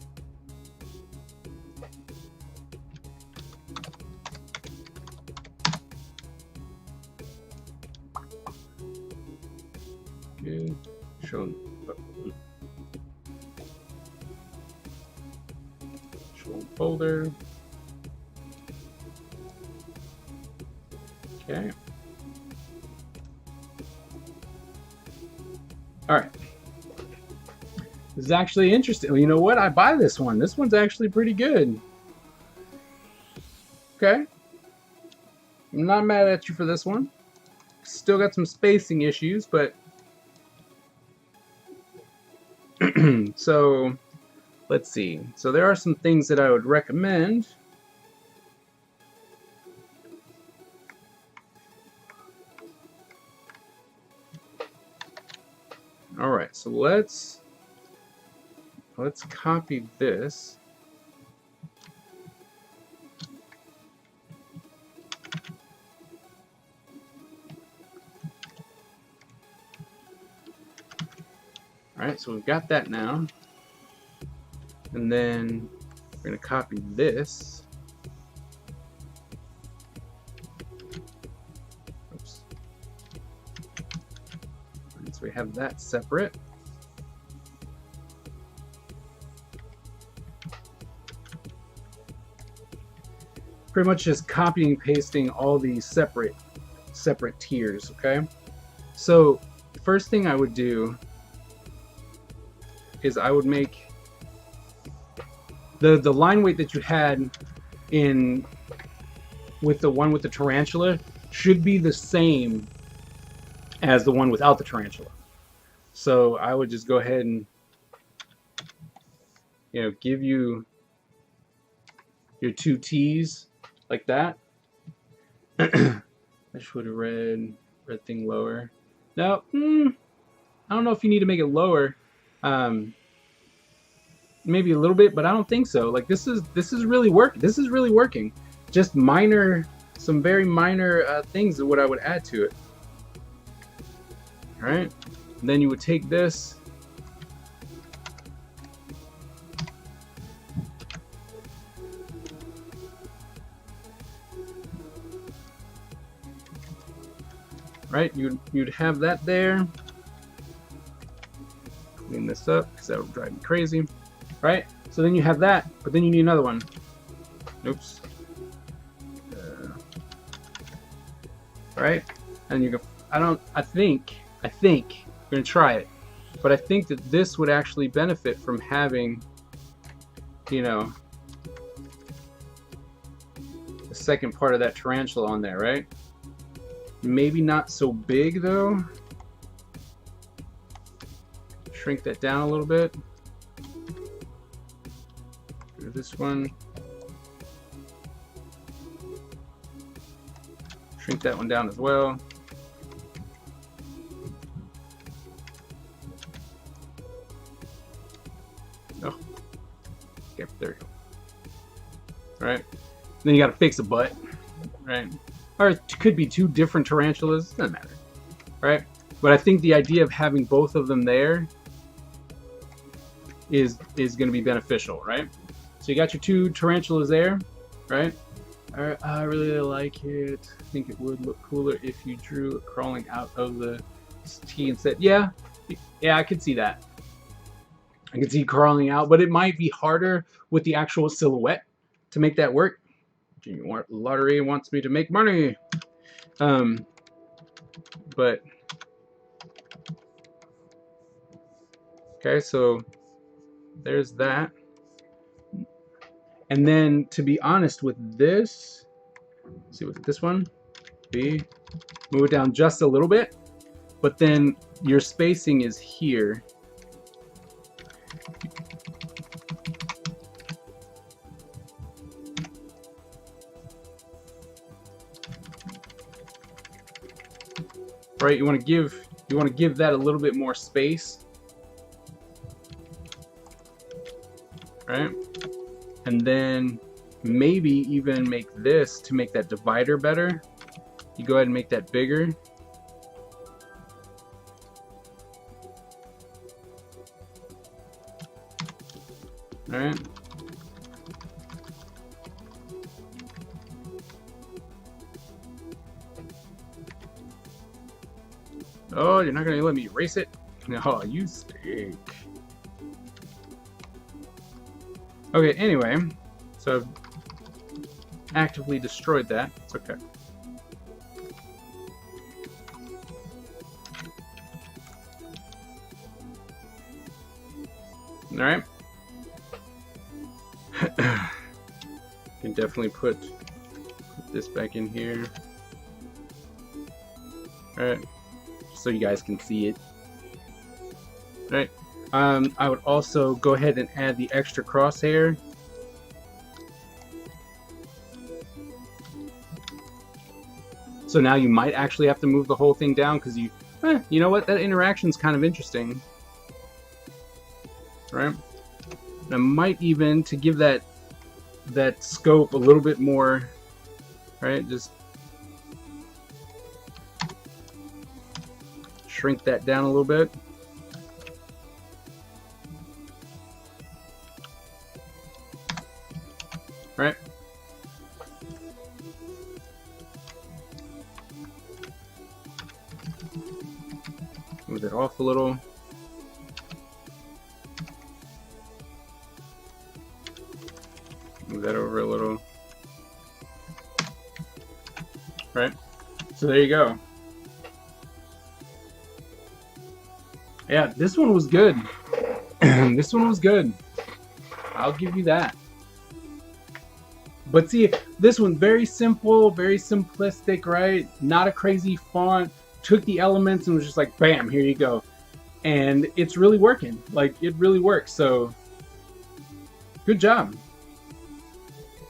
Okay, show folder. Okay. All right. This is actually interesting. Well, you know what? I buy this one. This one's actually pretty good. Okay. I'm not mad at you for this one. Still got some spacing issues, but so let's see. So there are some things that I would recommend. All right, so let's copy this. All right, so we've got that now. And then we're going to copy this. Oops. So we have that separate. Pretty much just copying and pasting all these separate tiers, okay? So the first thing I would do is I would make the line weight that you had in with the one with the tarantula should be the same as the one without the tarantula. So I would just go ahead and, you know, give you your 2 T's like that. I just would have red thing lower. Now, I don't know if you need to make it lower. Maybe a little bit, but I don't think so. Like this is really working. This is really working. Just some very minor things are what I would add to it. All right, and then you would take this. Right, you'd have that there. Clean this up because that would drive me crazy. Right, so then you have that, but then you need another one. Oops. Right, and you go. I think I'm gonna try it, but I think that this would actually benefit from having, you know, the second part of that tarantula on there, right? Maybe not so big though. Shrink that down a little bit. Do this one. Shrink that one down as well. Oh, okay, there you go. All right, then you got to fix a butt, right? Or it could be 2 different tarantulas. Doesn't matter, right? But I think the idea of having both of them there is going to be beneficial, right? So you got your 2 tarantulas there, right? I really like it. I think it would look cooler if you drew it crawling out of the T instead. Yeah, I could see that. I can see crawling out, but it might be harder with the actual silhouette to make that work. Junior Lottery wants me to make money. But okay, so there's that. And then, to be honest with this, let's see, with this one, move it down just a little bit, but then your spacing is here. Right, you want to give that a little bit more space, right? And then maybe even make this to make that divider better. You go ahead and make that bigger. All right. Oh, you're not gonna let me erase it? No, you stink. Okay, anyway, so I've actively destroyed that. It's okay. Alright. Can definitely put this back in here. Alright. So you guys can see it. Alright. I would also go ahead and add the extra crosshair. So now you might actually have to move the whole thing down because you know what? That interaction's kind of interesting. Right? And I might even, to give that scope a little bit more, right? Just shrink that down a little bit. Right? Move it off a little. Move that over a little. Right? So there you go. Yeah, this one was good. This one was good. I'll give you that. But see, this one, very simple, very simplistic, right? Not a crazy font. Took the elements and was just like, bam, here you go. And it's really working. Like, it really works. So, good job.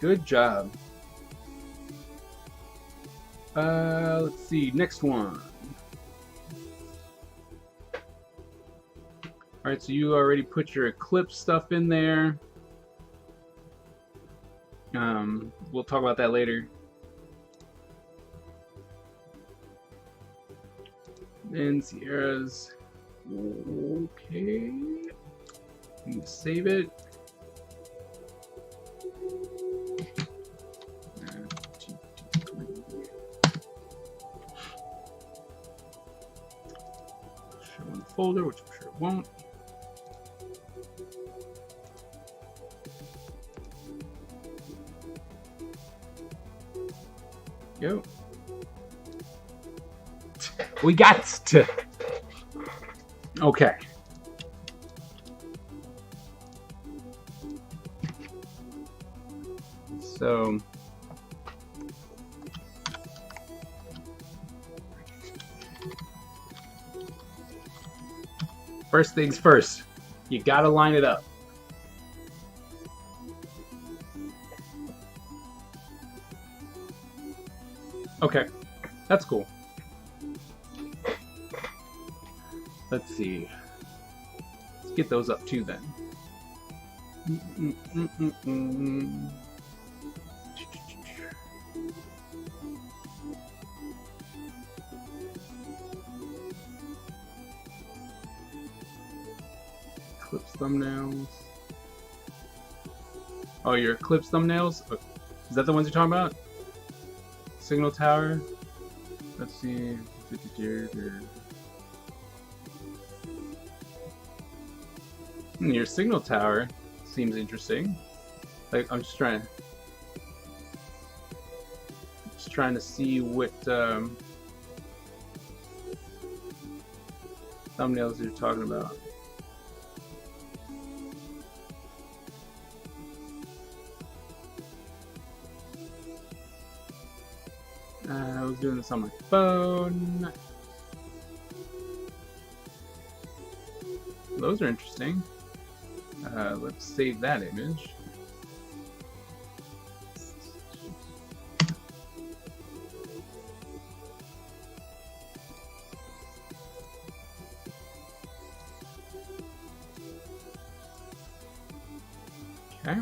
Good job. Let's see, next one. Alright, so you already put your Eclipse stuff in there. We'll talk about that later. Then Sierra's okay. I'm gonna save it. Show in the folder, which I'm sure it won't. Go. We got to. Okay. So. First things first, you gotta line it up. Okay, that's cool. Let's see. Let's get those up too then. Eclipse thumbnails. Oh, your Eclipse thumbnails? Is that the ones you're talking about? Signal tower? Let's see. Your signal tower seems interesting. Like, I'm just trying to see what thumbnails you're talking about. I was doing this on my phone. Those are interesting. Let's save that image. Okay.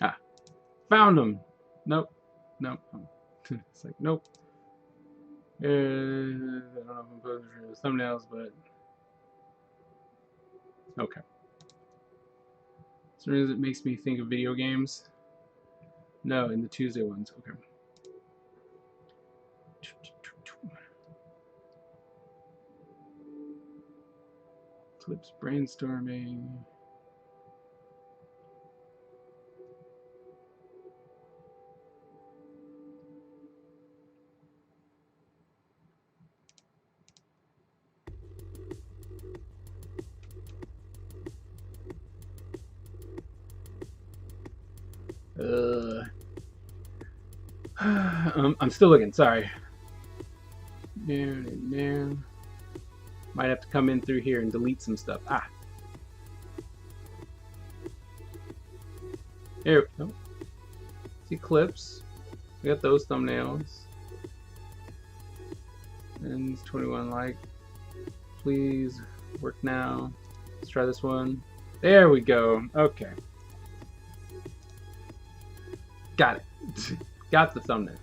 Ah, found them. Nope. Nope. It's like, nope. I don't know if I'm posting thumbnails, but okay. So it makes me think of video games. No, in the Tuesday ones. Okay. Clips brainstorming. I'm still looking, sorry. Might have to come in through here and delete some stuff. Ah. Here we go. See clips. We got those thumbnails. And 21 like. Please work now. Let's try this one. There we go. Okay. Got it. Got the thumbnails.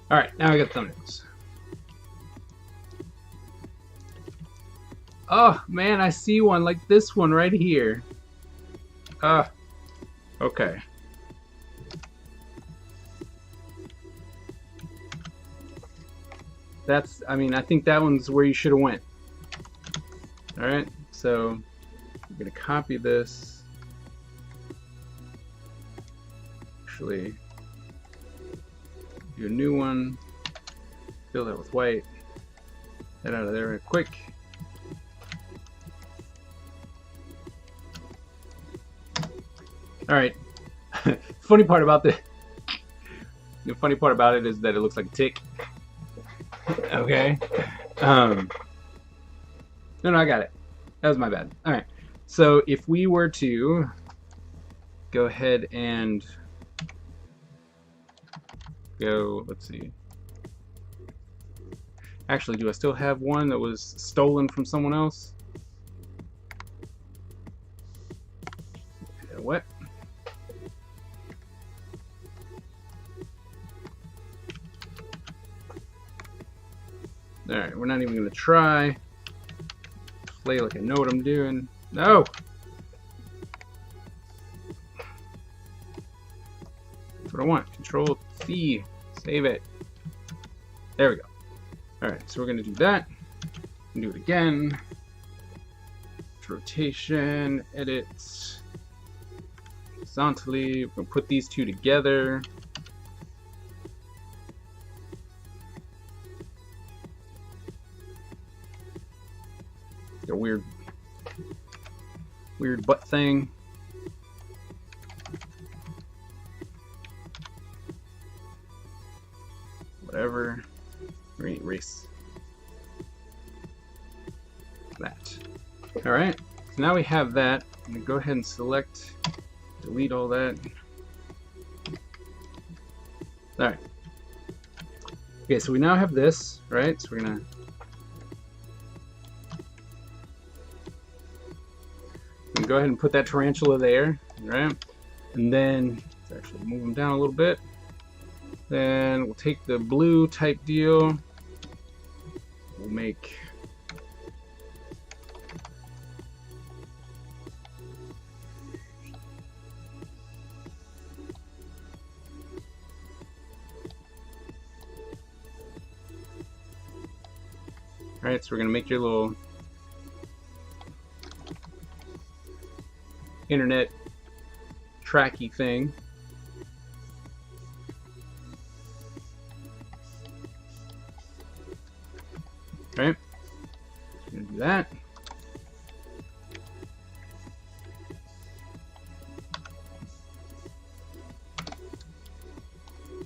Alright, now I got thumbnails. Oh man, I see one like this one right here. Okay. That's, I mean, I think that one's where you should have went. Alright, so I'm gonna copy this. Actually, do a new one. Fill that with white. Get out of there real quick. Alright. The funny part about it is that it looks like a tick. Okay. No, I got it. That was my bad. Alright. So if we were to go ahead and go, let's see. Actually, do I still have one that was stolen from someone else? What? Alright, we're not even going to try. Play like I know what I'm doing. No! That's what I want. Control C. Save it. There we go. Alright, so we're going to do that. Do it again. Rotation, edit. Horizontally. We're going to put these two together. A weird butt thing. Whatever. We're gonna erase that. Alright, so now we have that. I'm gonna go ahead and select the delete all that. Alright. Okay, so we now have this, right? So we're gonna go ahead and put that tarantula there, right? And then let's actually move them down a little bit. Then we'll take the blue type deal. We'll make Alright, so we're gonna make your little internet tracky thing. Right? So we're gonna do that.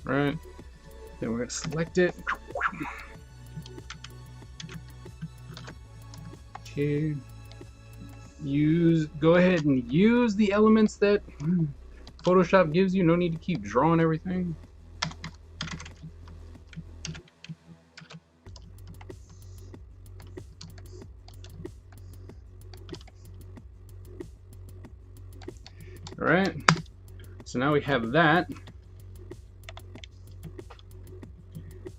Right. Then we're gonna select it. Okay. Go ahead and use the elements that Photoshop gives you. No need to keep drawing everything. Alright, so now we have that.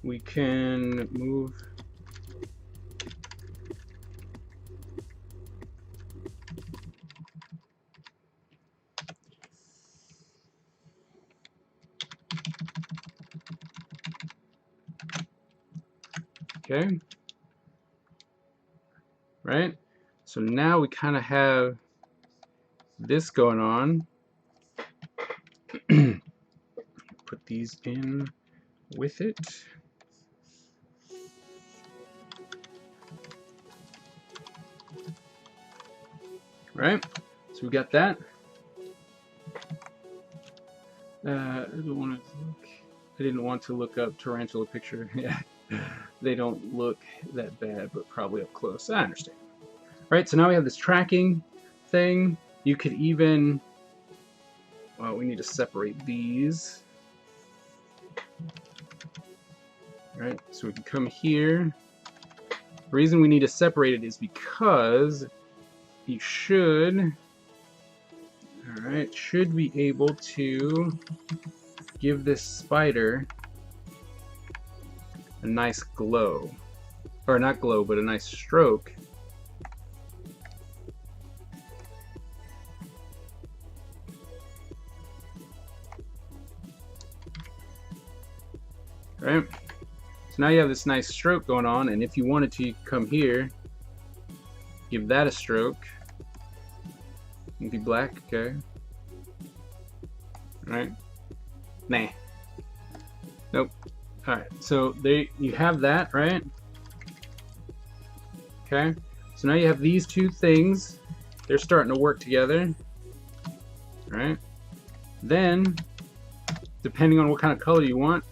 We can move okay. Right? So now we kind of have this going on. Put these in with it. Right? So we got that. I didn't want to look up tarantula picture. Yeah, they don't look that bad, but probably up close. I understand. Right, so now we have this tracking thing. You could even, well, we need to separate these. Right, so we can come here. The reason we need to separate it is because you should be able to give this spider a nice glow, or not glow, but a nice stroke. Right? So now you have this nice stroke going on, and if you wanted to, you could come here, give that a stroke. It'd be black, okay. Alright. Nah. Nope. Alright, so there you have that, right? Okay. So now you have these two things. They're starting to work together. Right? Then, depending on what kind of color you want,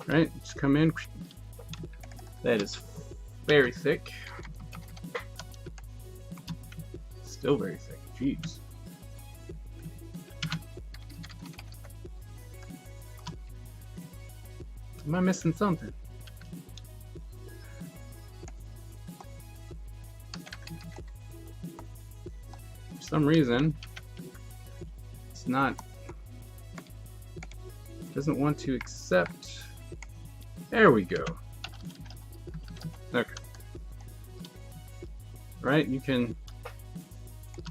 right, just come in. That is very thick. Still very thick. Jeez. Am I missing something? For some reason, it's not. Doesn't want to accept. There we go. Okay. Right, you can, if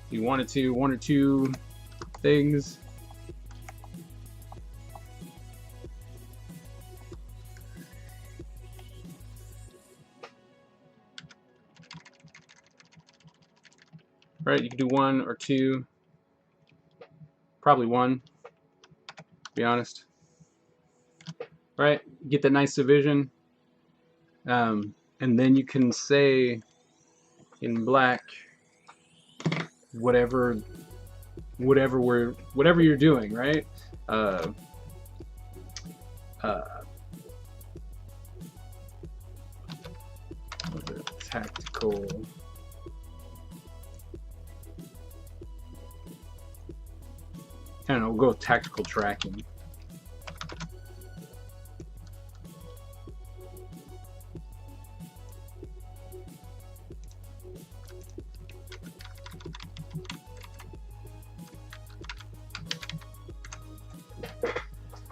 you wanted to, one or two things. Right, you can do one or two. Probably one, to be honest. Right, get that nice division, and then you can say in black whatever you're doing, right? tactical I don't know, we'll go with tactical tracking.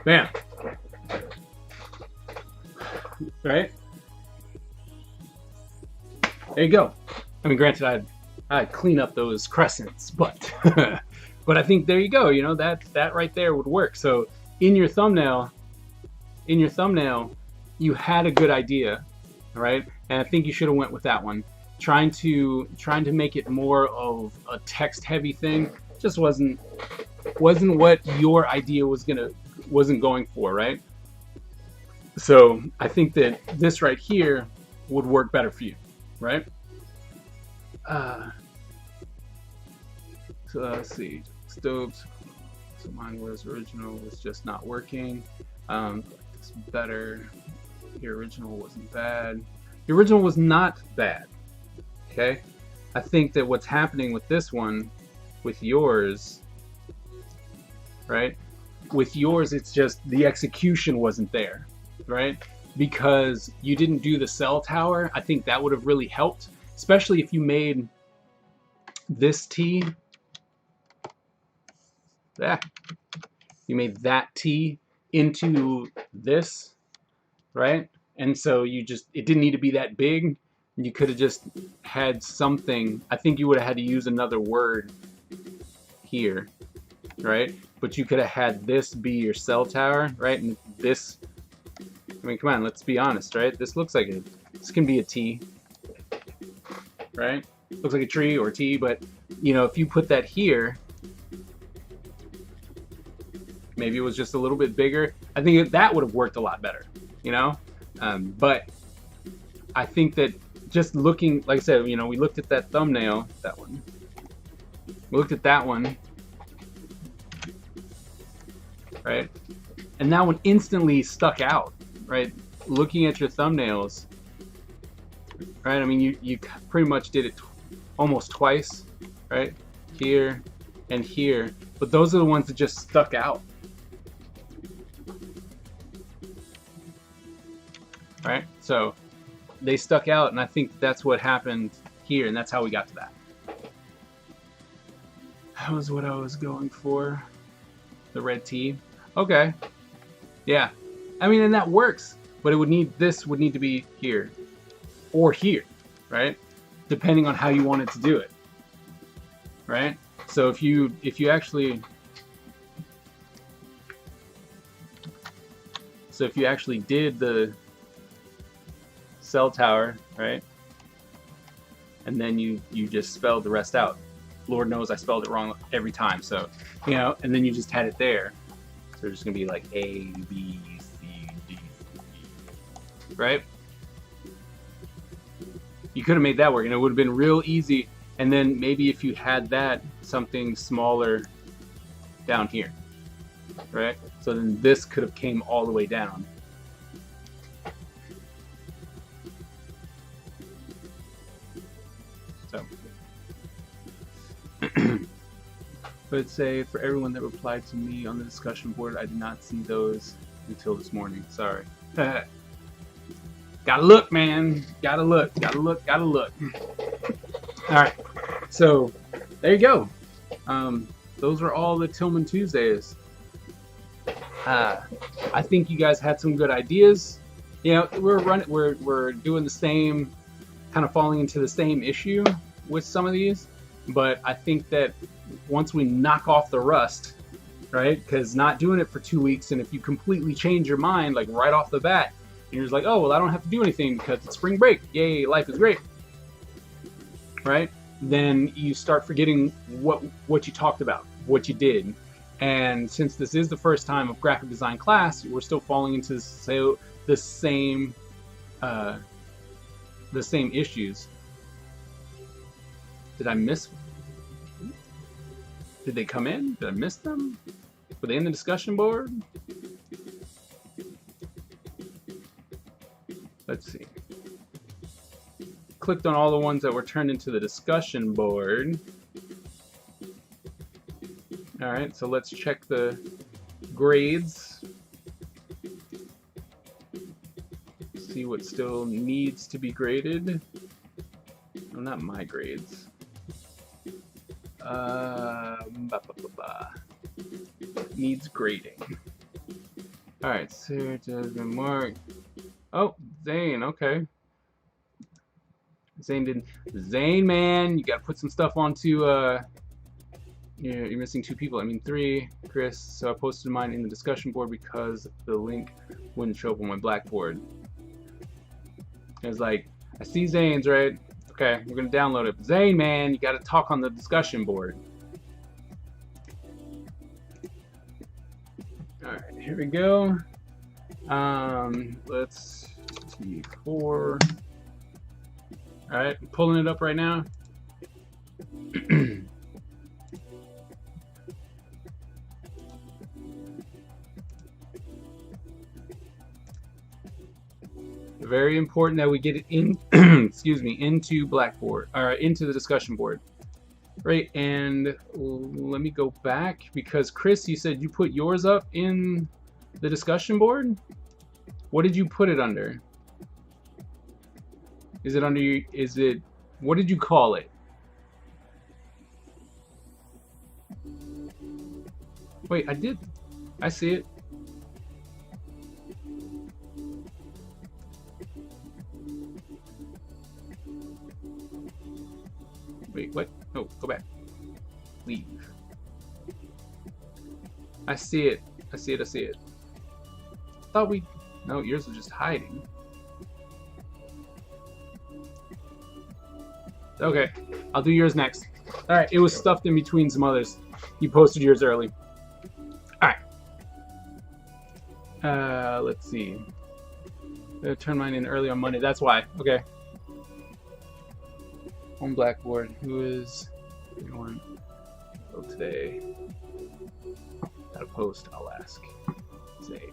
Bam. Right? There you go. I mean, granted, I'd clean up those crescents, but but I think there you go. You know, that right there would work. So in your thumbnail, you had a good idea, right? And I think you should have went with that one. Trying to make it more of a text-heavy thing just wasn't what your idea wasn't going for, right? So I think that this right here would work better for you, right? So let's see, stoves. So mine was original was just not working. It's better. The original wasn't bad. The original was not bad. Okay, I think that what's happening with this one, with yours, right? With yours, it's just the execution wasn't there, right? Because you didn't do the cell tower. I think that would have really helped, especially if you made this T. You made that T into this, right? And so it didn't need to be that big. You could have just had something. I think you would have had to use another word here, right? But you could have had this be your cell tower, right? And this, I mean, come on, let's be honest, right? This looks like this can be a T, right? Looks like a tree or a T, but you know, if you put that here, maybe it was just a little bit bigger. I think that would have worked a lot better, you know? But I think that just looking, like I said, you know, we looked at that thumbnail, that one. We looked at that one, right? And that one instantly stuck out, right? Looking at your thumbnails, right? I mean, you pretty much did it almost twice, right? Here and here. But those are the ones that just stuck out. Right? So they stuck out, and I think that's what happened here, and that's how we got to that. That was what I was going for. The red T. Okay. Yeah. I mean, and that works, but this would need to be here or here, right? Depending on how you wanted to do it. Right? So if you actually did the cell tower, right? And then you just spelled the rest out. Lord knows I spelled it wrong every time. So, you know, and then you just had it there. So there's just gonna be like A, B, C, D, E, right? You could have made that work, and it would have been real easy. And then maybe if you had that something smaller down here, right? So then this could have came all the way down. So, but say for everyone that replied to me on the discussion board, I did not see those until this morning. Sorry. Gotta look, man. Gotta look. All right. So there you go. Those are all the Tillman Tuesdays. I think you guys had some good ideas. You know, we're doing the same, kind of falling into the same issue with some of these, but I think that once we knock off the rust, right? Because not doing it for 2 weeks, and if you completely change your mind, like right off the bat, and you're just like, oh well, I don't have to do anything because it's spring break. Yay, life is great. Right? Then you start forgetting what you talked about, what you did. And since this is the first time of graphic design class, we're still falling into the same issues. Did I miss? Did they come in? Did I miss them? Were they in the discussion board? Let's see. clicked on all the ones that were turned into the discussion board. Alright, so let's check the grades. See what still needs to be graded. No, not my grades. Needs grading. Alright, Sarah, Jasmine, Mark. Oh, Zane, okay. Zane, man, you gotta put some stuff onto, you're missing 2 people. I mean 3, Chris. So I posted mine in the discussion board because the link wouldn't show up on my Blackboard. It was like, I see Zane's, right? Okay, we're gonna download it. Zane, man, you gotta talk on the discussion board. Alright, here we go. Let's T4. Alright, I'm pulling it up right now. Very important that we get it in, excuse me, into Blackboard, or into the discussion board. Right, and let me go back, because Chris, you said you put yours up in the discussion board? What did you put it under? Is it under, what did you call it? Wait, I see it. Wait, what? Oh, go back. Leave. I see it. I see it. Thought we... No, yours was just hiding. Okay, I'll do yours next. Alright, it was stuffed in between some others. You posted yours early. Alright. Let's see. I turned mine in early on Monday. That's why. Okay. On Blackboard. Who is anyone? So today. Got a post, I'll ask. Say.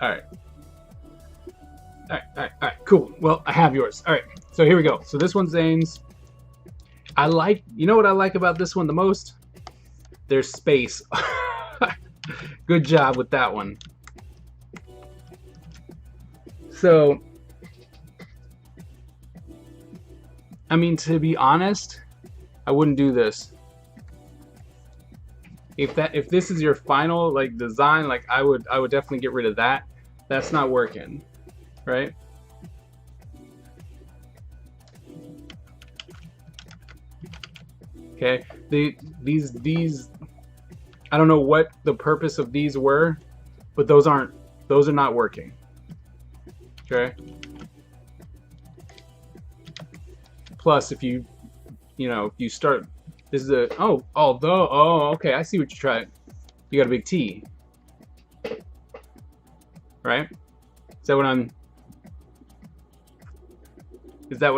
Alright. Alright, cool. Well, I have yours. Alright, so here we go. So this one's Zane's. You know what I like about this one the most? There's space. Good job with that one. So, I mean, to be honest, I wouldn't do this. If this is your final like design, like I would definitely get rid of that. That's not working, right? Okay, these I don't know what the purpose of these were, but those are not working. Okay. Plus, if you start, this is a okay, I see what you tried. You got a big T, right? Is that what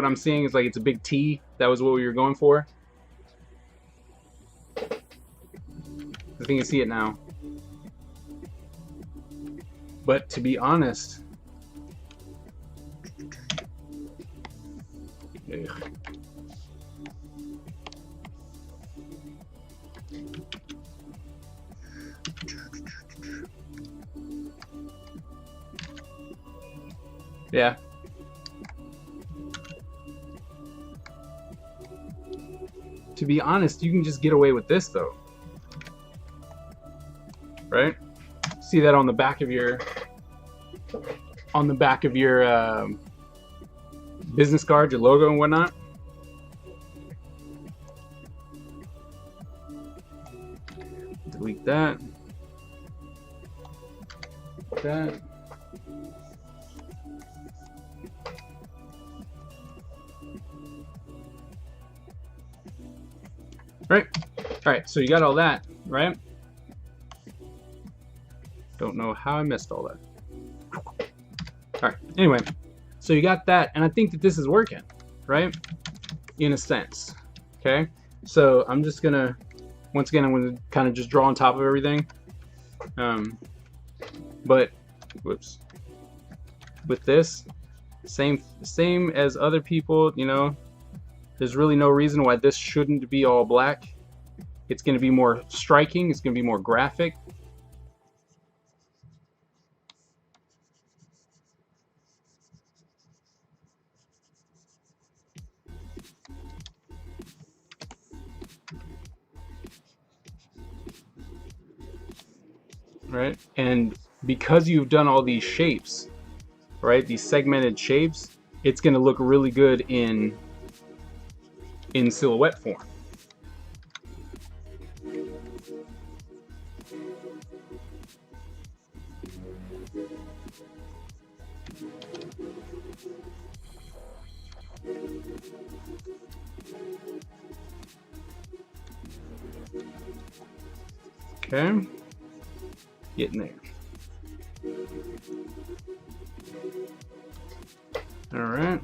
I'm seeing? It's like it's a big T. That was what we were going for. I think you see it now. But to be honest, yeah. To be honest, you can just get away with this though. Right? See that on the back of your business card, your logo and whatnot. Delete that. That. Right. All right. So you got all that, right? Don't know how I missed all that. All right. Anyway, so you got that, and I think that this is working, right? In a sense. Okay. So I'm just gonna, once again, I'm gonna kind of just draw on top of everything. But, whoops. With this, Same as other people, you know. There's really no reason why this shouldn't be all black. It's going to be more striking, it's going to be more graphic. Right? And because you've done all these shapes, right, these segmented shapes, it's going to look really good in silhouette form. Okay, getting there. All right,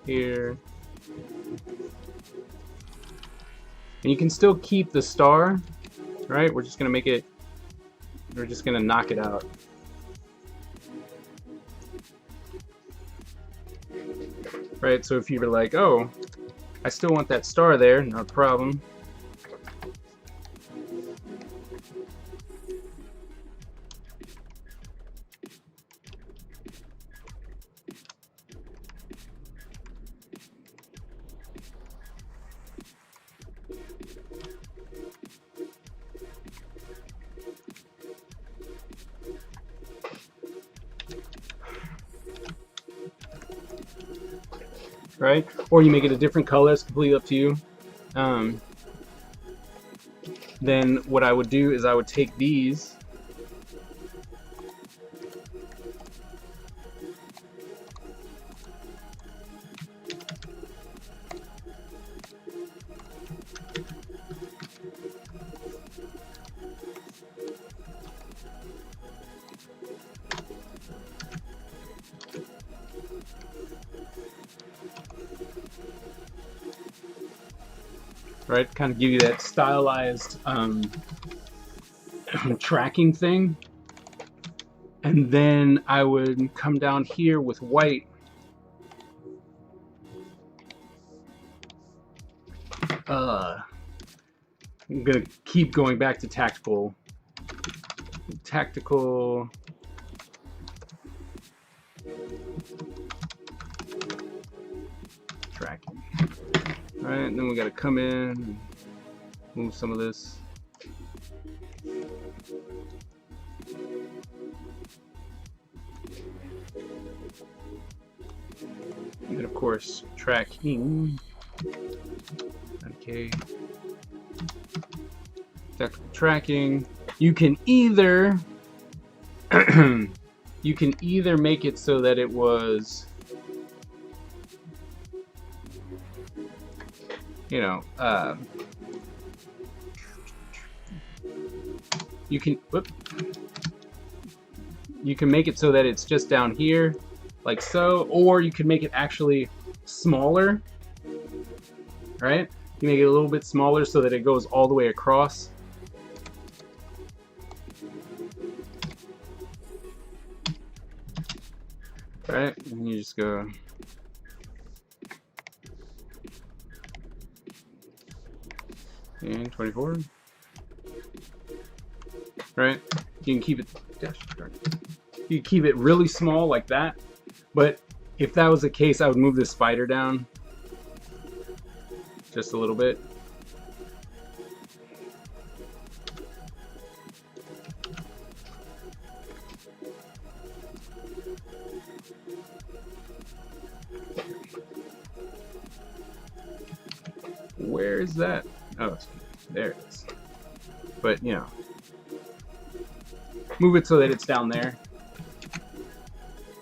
here. And you can still keep the star, right? We're just gonna knock it out. Right, so if you were like, oh, I still want that star there, no problem. Right? Or you make it a different color, it's completely up to you. Then what I would do is I would take these right? Kind of give you that stylized tracking thing. And then I would come down here with white. I'm gonna keep going back to tactical tracking. All right, and then we gotta come in and move some of this. And then of course tracking. Okay. Tactical tracking. You can either make it so that it was, you know, you can make it so that it's just down here, like so, or you can make it actually smaller, right? You make it a little bit smaller so that it goes all the way across. Right, and you just go and 24. Right, you can keep it. You can keep it really small like that. But if that was the case, I would move the spider down just a little bit. Where is that? Oh, there it is. But, you know, move it so that it's down there.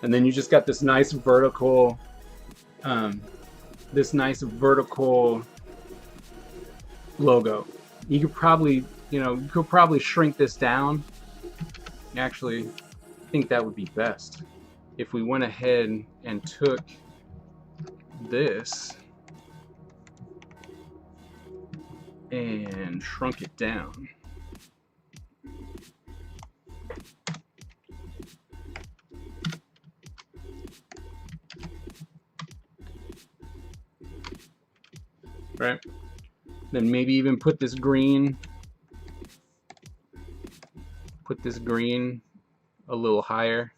And then you just got this nice vertical, logo. You could probably, shrink this down. Actually, I think that would be best if we went ahead and took this and shrunk it down. right? Then maybe even put this green a little higher,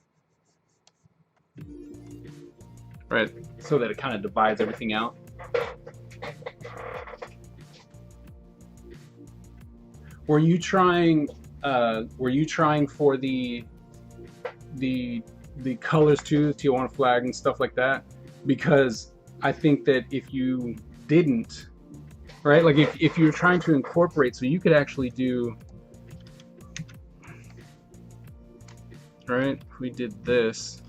right? So that it kind of divides everything out. Were you trying for the colors too, the Tijuana flag and stuff like that? Because I think that if you didn't, right, like if you're trying to incorporate, so you could actually do, right, if we did this,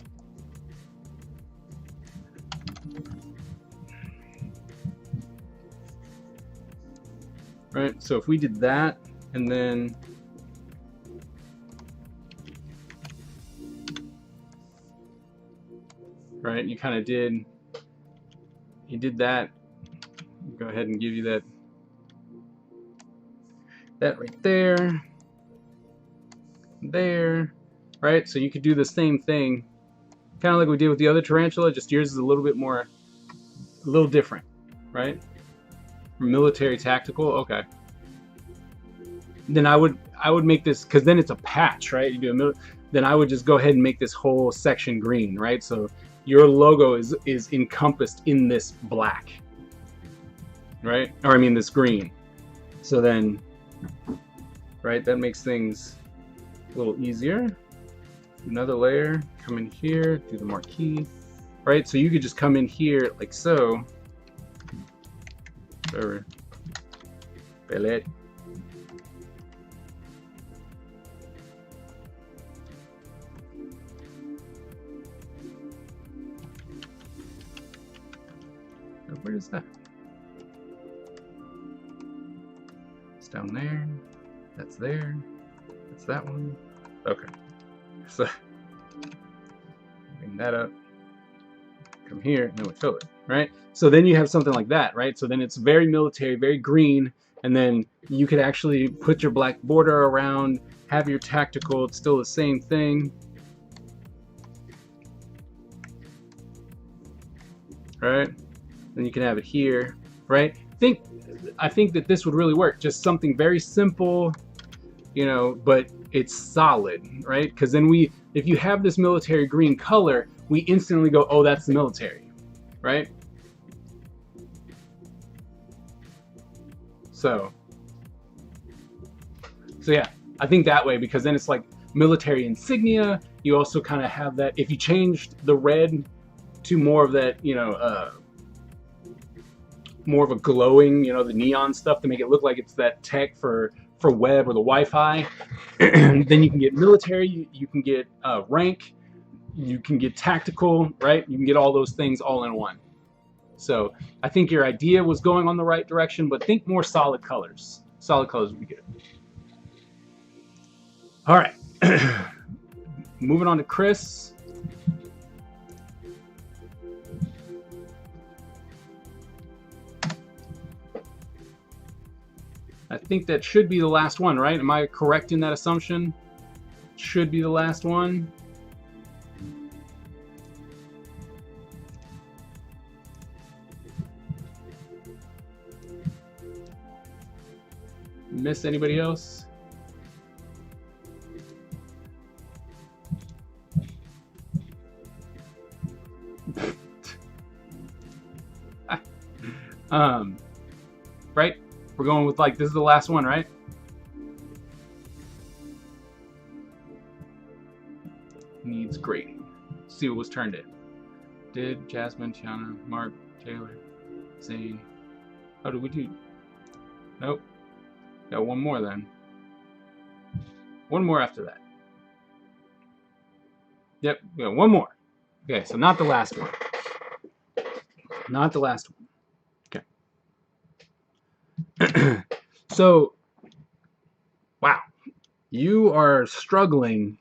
right, so if we did that, and then right, you kind of did that, go ahead and give you that right there, right? So you could do the same thing, kind of like we did with the other tarantula, just yours is a little bit more, a little different, right? Military tactical, okay. Then I would make this, because then it's a patch, right? You do then I would just go ahead and make this whole section green, right? So your logo is encompassed in this black, right? Or I mean this green. So then, right, that makes things a little easier. Another layer, come in here, do the marquee, right? So you could just come in here like so. Whatever. Pellet. Where is that? It's down there. That's there. That's that one. Okay. So bring that up. Come here, and then we fill it, right? So then you have something like that, right? So then it's very military, very green, and then you could actually put your black border around, have your tactical, it's still the same thing. Right? Then you can have it here, right? I think that this would really work. Just something very simple, you know, but it's solid, right? Because then if you have this military green color, we instantly go, oh, that's the military, right? So yeah, I think that way, because then it's like military insignia. You also kind of have that, if you changed the red to more of that, you know, more of a glowing, you know, the neon stuff to make it look like it's that tech for web or the Wi-Fi. Then you can get military, you can get rank, you can get tactical, right? You can get all those things all in one. So I think your idea was going on the right direction, but think more solid colors. Solid colors would be good. All right. Moving on to Chris. I think that should be the last one, right? Am I correct in that assumption? Should be the last one. Miss anybody else? Right? We're going with, like, this is the last one, right? Needs grading. See what was turned in. Did Jasmine, Tiana, Mark, Taylor, Zane. How did we do? Nope. Got one more then. One more after that. Yep, we got one more. Okay, so not the last one. Not the last one. Okay. So, wow. You are struggling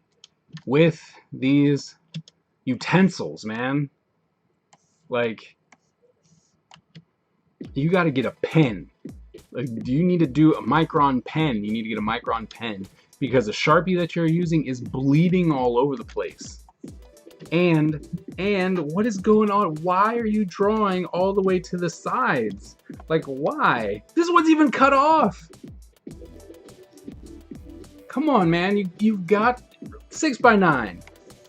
with these utensils, man. Like, you got to get a pen. Like, do you need to do a Micron pen? You need to get a Micron pen because the Sharpie that you're using is bleeding all over the place. And And what is going on? Why are you drawing all the way to the sides? Like, why? This one's even cut off. Come on, man. You've got 6x9.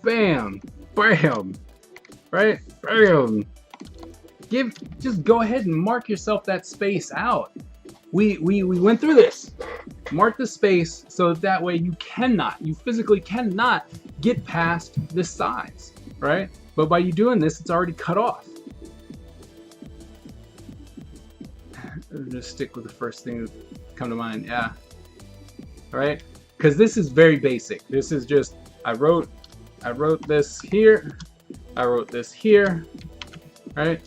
Bam. Bam. Right? Bam. Just go ahead and mark yourself that space out. We went through this. Mark the space so that way you physically cannot get past this size, right? But by you doing this, it's already cut off. Just stick with the first thing that come to mind. Yeah. All right? Because this is very basic. This is just I wrote this here. I wrote this here. Right?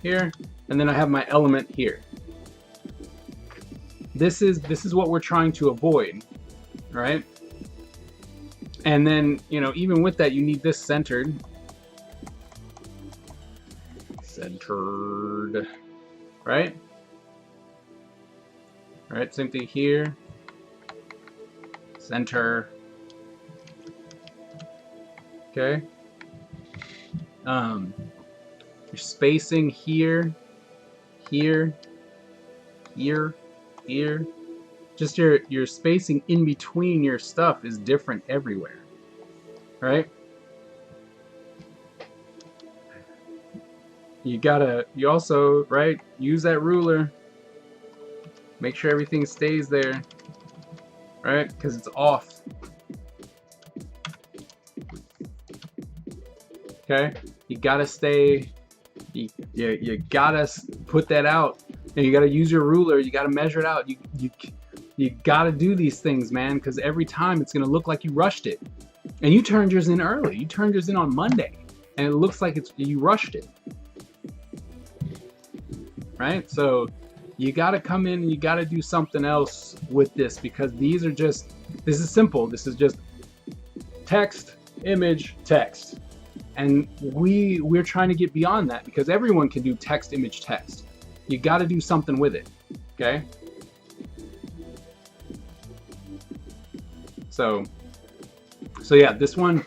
Here, and then I have my element here. This is what we're trying to avoid, right? And then, you know, even with that, you need this centered. Centered, right? All right, same thing here. Center. Okay. Your spacing here, here, here, here. Just your spacing in between your stuff is different everywhere, right? You also, right, use that ruler. Make sure everything stays there, right? Because it's off. Okay? You gotta stay, you gotta put that out. And you gotta use your ruler, you gotta measure it out. You gotta do these things, man, because every time it's gonna look like you rushed it. And you turned yours in early. You turned yours in on Monday. And it looks like you rushed it. Right? So you gotta come in and you gotta do something else with this, because this is simple. This is just text, image, text. And we're trying to get beyond that, because everyone can do text, image, text. You got to do something with it, okay? So yeah, this would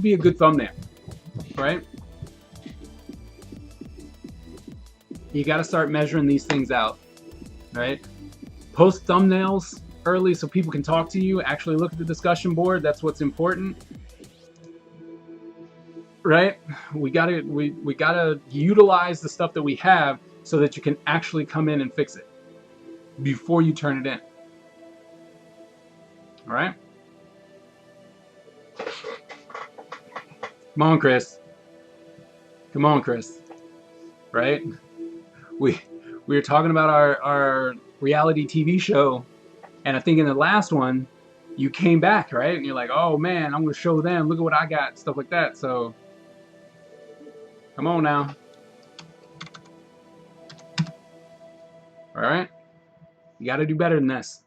be a good thumbnail, right? You got to start measuring these things out, right? Post thumbnails early so people can talk to you, actually look at the discussion board. That's what's important. Right? We gotta utilize the stuff that we have so that you can actually come in and fix it before you turn it in. All right? Come on, Chris. Come on, Chris. Right? We were talking about our reality TV show, and I think in the last one you came back, right? And you're like, oh man, I'm gonna show them, look at what I got, stuff like that. So come on now. All right? You got to do better than this.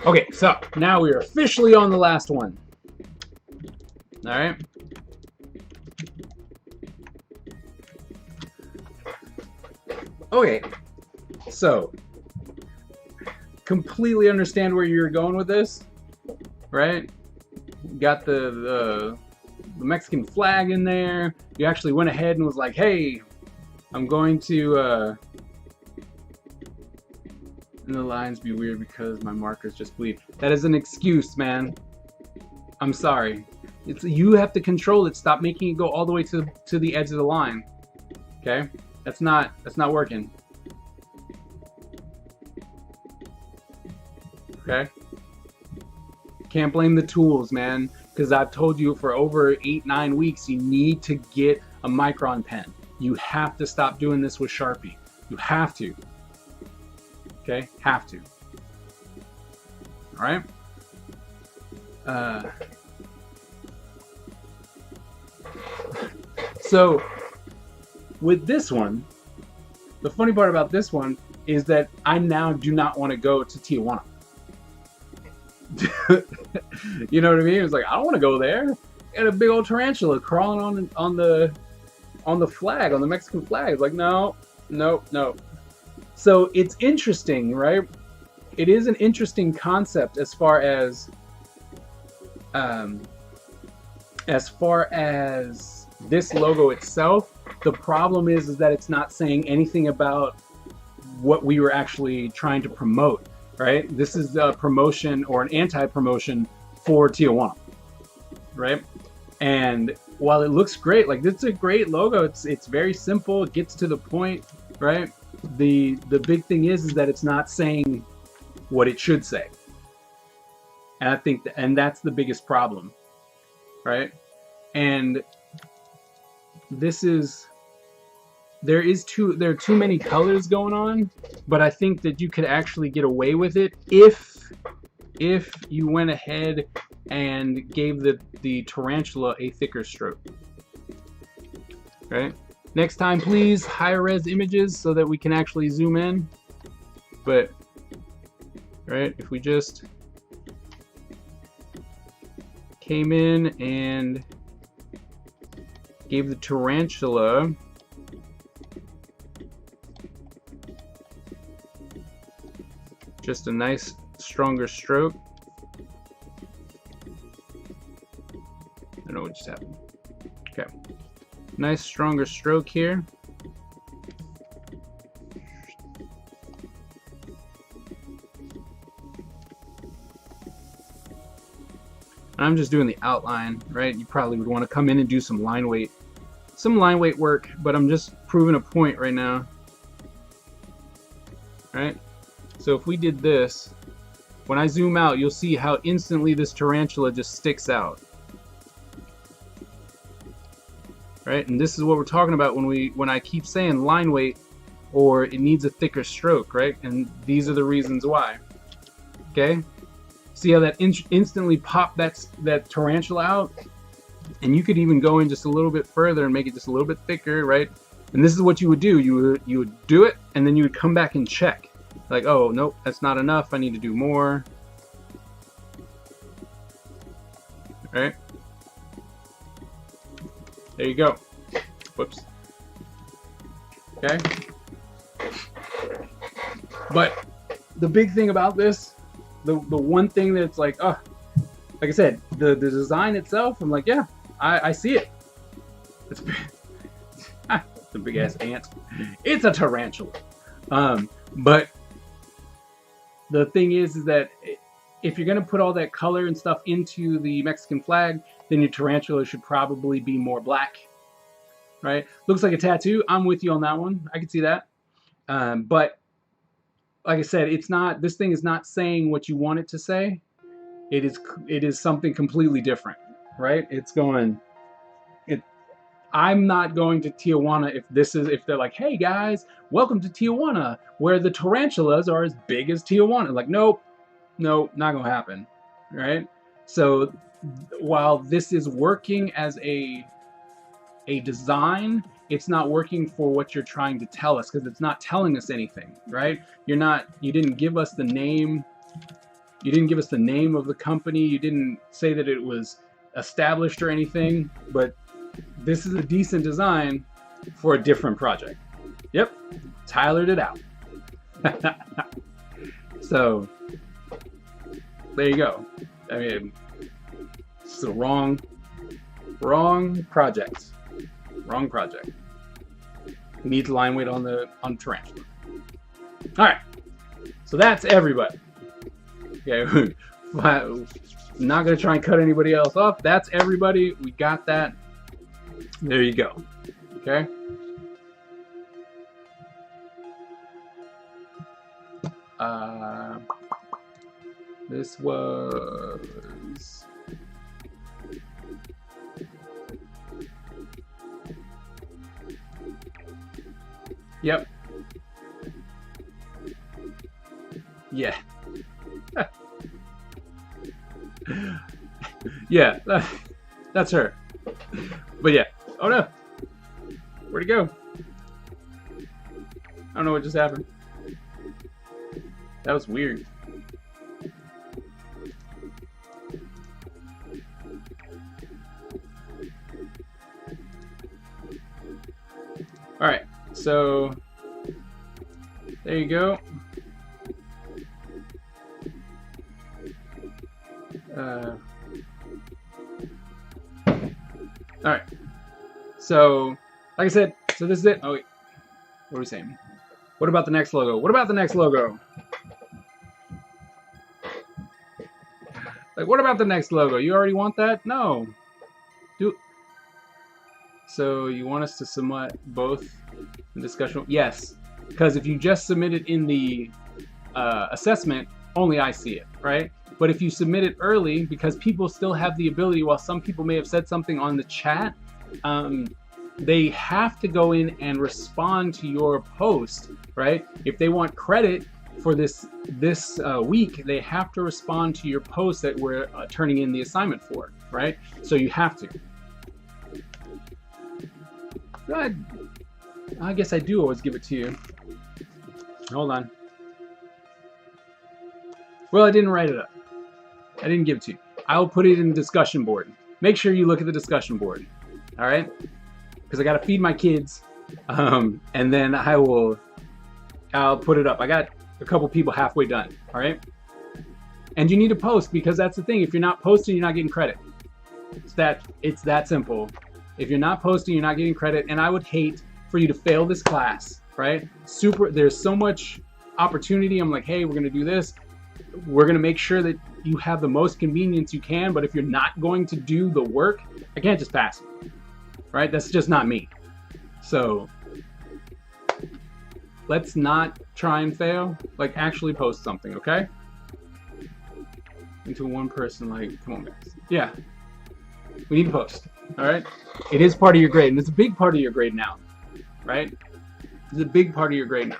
Okay, so now we are officially on the last one. All right? Okay, so completely understand where you're going with this, right? You got the Mexican flag in there. You actually went ahead and was like, hey, I'm going to and the lines be weird because my markers just bleed. That is an excuse, man. I'm sorry. You have to control it. Stop making it go all the way to the edge of the line. Okay? That's not working. Okay? Can't blame the tools, man, because I've told you for over 8-9 weeks you need to get a Micron pen. You have to stop doing this with Sharpie. You have to. Okay? Have to. All right? So with this one, the funny part about this one is that I now do not want to go to Tijuana. You know what I mean? It's like, I don't want to go there. And a big old tarantula crawling on the flag, on the Mexican flag. It's like, no, no, no. So it's interesting, right? It is an interesting concept as far as this logo itself. The problem is that it's not saying anything about what we were actually trying to promote, right? This is a promotion or an anti-promotion for Tijuana, right? And while it looks great, like this is a great logo, it's very simple, it gets to the point, right? The big thing is that it's not saying what it should say. And I think and that's the biggest problem, right? And there are too many colors going on, but I think that you could actually get away with it if you went ahead and gave the tarantula a thicker stroke. Right? Next time, please, higher res images so that we can actually zoom in. But, right, if we just came in and gave the tarantula just a nice stronger stroke. I don't know what just happened. Okay. Nice stronger stroke here. I'm just doing the outline, right? You probably would want to come in and do some line weight work, but I'm just proving a point right now. Right? So if we did this, when I zoom out, you'll see how instantly this tarantula just sticks out. Right? And this is what we're talking about when I keep saying line weight or it needs a thicker stroke, right? And these are the reasons why. Okay? See how that instantly popped that tarantula out? And you could even go in just a little bit further and make it just a little bit thicker, right? And this is what you would do. You would do it, and then you would come back and check. Like, oh, nope, that's not enough. I need to do more. Right? There you go. Whoops. Okay? But the big thing about this, the one thing that's like, oh, like I said, the design itself, I'm like, yeah, I see it. It's a big ass ant. It's a tarantula. But the thing is that if you're gonna put all that color and stuff into the Mexican flag, then your tarantula should probably be more black, right? Looks like a tattoo. I'm with you on that one. I can see that. But like I said, it's not. This thing is not saying what you want it to say. It is something completely different, right? It's going. I'm not going to Tijuana if they're like, hey guys, welcome to Tijuana, where the tarantulas are as big as Tijuana. Like, nope, not gonna happen, right? So while this is working as a design, it's not working for what you're trying to tell us, because it's not telling us anything, right? You didn't give us the name. You didn't give us the name of the company. You didn't say that it was established or anything, but this is a decent design for a different project. Yep, Tylered it out. So there you go. I mean, it's the wrong project. Wrong project. Needs line weight on tarantula. All right, so that's everybody. Okay, not gonna try and cut anybody else off. That's everybody. We got that. There you go. Okay. This was. Yep. Yeah. Yeah, that's her. But yeah. Oh no. Where'd he go? I don't know what just happened. That was weird. All right, so there you go. All right, so like I said, so this is it. Oh wait, what are we saying? What about the next logo? What about the next logo? Like, what about the next logo? You already want that? No. So you want us to submit both the discussion? Yes, because if you just submit it in the assessment, only I see it, right? But if you submit it early, because people still have the ability, while some people may have said something on the chat, they have to go in and respond to your post, right? If they want credit for this week, they have to respond to your post that we're turning in the assignment for, right? So you have to. Good. I guess I do always give it to you. Hold on. Well, I didn't write it up. I didn't give it to you. I'll put it in the discussion board. Make sure you look at the discussion board. All right? Because I got to feed my kids. And then I'll put it up. I got a couple people halfway done. All right? And you need to post, because that's the thing. If you're not posting, you're not getting credit. It's that simple. If you're not posting, you're not getting credit. And I would hate for you to fail this class, right? There's so much opportunity. I'm like, hey, we're going to do this. We're going to make sure that you have the most convenience you can. But if you're not going to do the work, I can't just pass it, right? That's just not me. So let's not try and fail. Like, actually post something, okay? Into one person, like, come on, guys. Yeah. We need to post. All right, it is part of your grade, and it's a big part of your grade now, right? It's a big part of your grade now,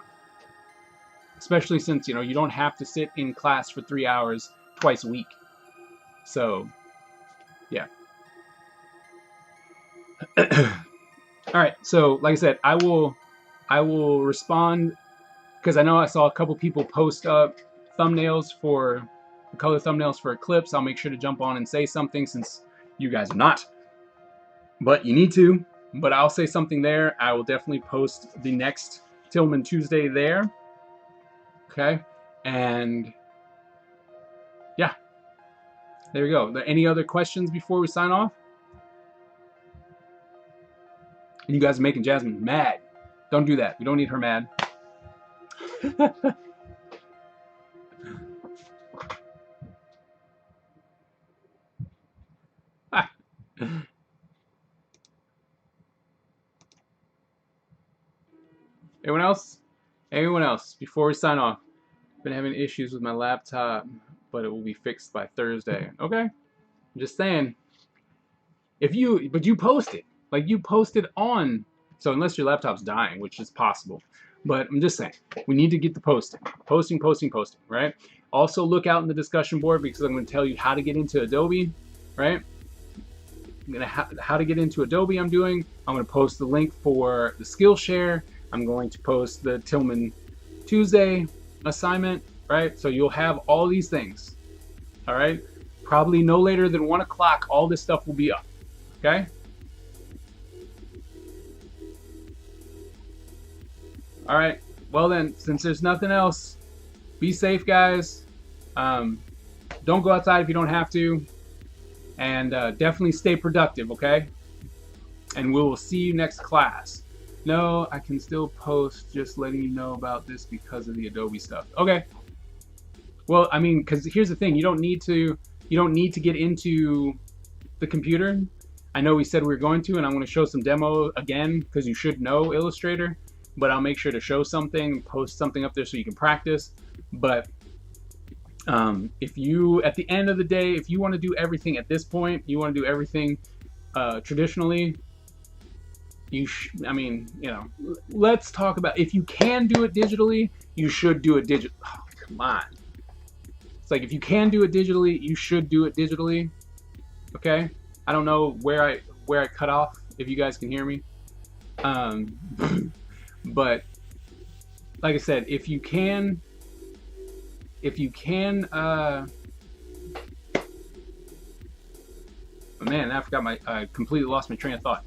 especially since you don't have to sit in class for 3 hours twice a week. So, yeah. All right. So, like I said, I will respond, because I know I saw a couple people post up thumbnails for color thumbnails for Eclipse. I'll make sure to jump on and say something, since you guys are not. But you need to. But I'll say something there. I will definitely post the next Tillman Tuesday there. Okay? And yeah. There we go. Any other questions before we sign off? And you guys are making Jasmine mad. Don't do that. We don't need her mad. Anyone else? Anyone else? Before we sign off. Been having issues with my laptop, but it will be fixed by Thursday. Okay? I'm just saying. But you post it. Like, you posted on. So unless your laptop's dying, which is possible. But I'm just saying. We need to get the posting. Posting, right? Also look out in the discussion board, because I'm going to tell you how to get into Adobe, right? I'm going to how to get into Adobe I'm going to post the link for the Skillshare. I'm going to post the Tillman Tuesday assignment, right? So you'll have all these things, all right? Probably no later than 1 o'clock, all this stuff will be up, okay? All right, well then, since there's nothing else, be safe, guys. Don't go outside if you don't have to. And definitely stay productive, okay? And we will see you next class. No, I can still post, just letting you know about this because of the Adobe stuff. Okay. Well, I mean, because here's the thing, you don't need to get into the computer. I know we said we were going to, and I'm going to show some demo again, because you should know Illustrator, but I'll make sure to show something, post something up there so you can practice. But if you, at the end of the day, if you want to do everything at this point, you want to do everything traditionally, let's talk about, if you can do it digitally, you should do it digitally. Oh, come on. It's like, if you can do it digitally, you should do it digitally. Okay? I don't know where I cut off, if you guys can hear me. But like I said, if you can, oh man, I forgot I completely lost my train of thought.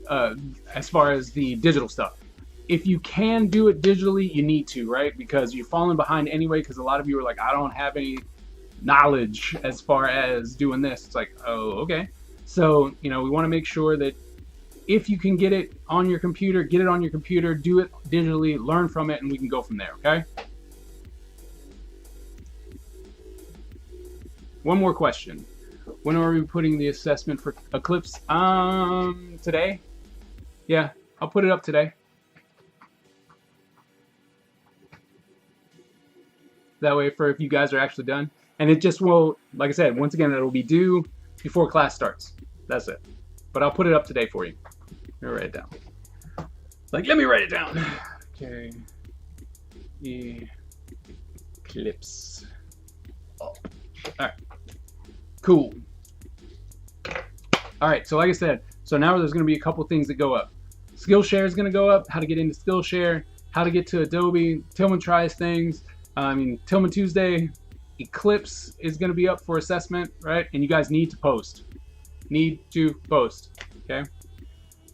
as far as the digital stuff. If you can do it digitally, you need to, right? Because you're falling behind anyway, because a lot of you are like, I don't have any knowledge as far as doing this. It's like, oh, okay. So, we want to make sure that if you can get it on your computer, get it on your computer, do it digitally, learn from it, and we can go from there, okay? One more question. When are we putting the assessment for Eclipse? Today? Yeah, I'll put it up today. That way for if you guys are actually done. And it just will, like I said, once again, it'll be due before class starts. That's it. But I'll put it up today for you. Let me write it down. Let me write it down. Okay. Eclipse. All right. Cool. All right. So like I said, so now there's going to be a couple things that go up. Skillshare is going to go up. How to get into Skillshare. How to get to Adobe. Tillman tries things. Tillman Tuesday. Eclipse is going to be up for assessment, right? And you guys need to post. Need to post. Okay.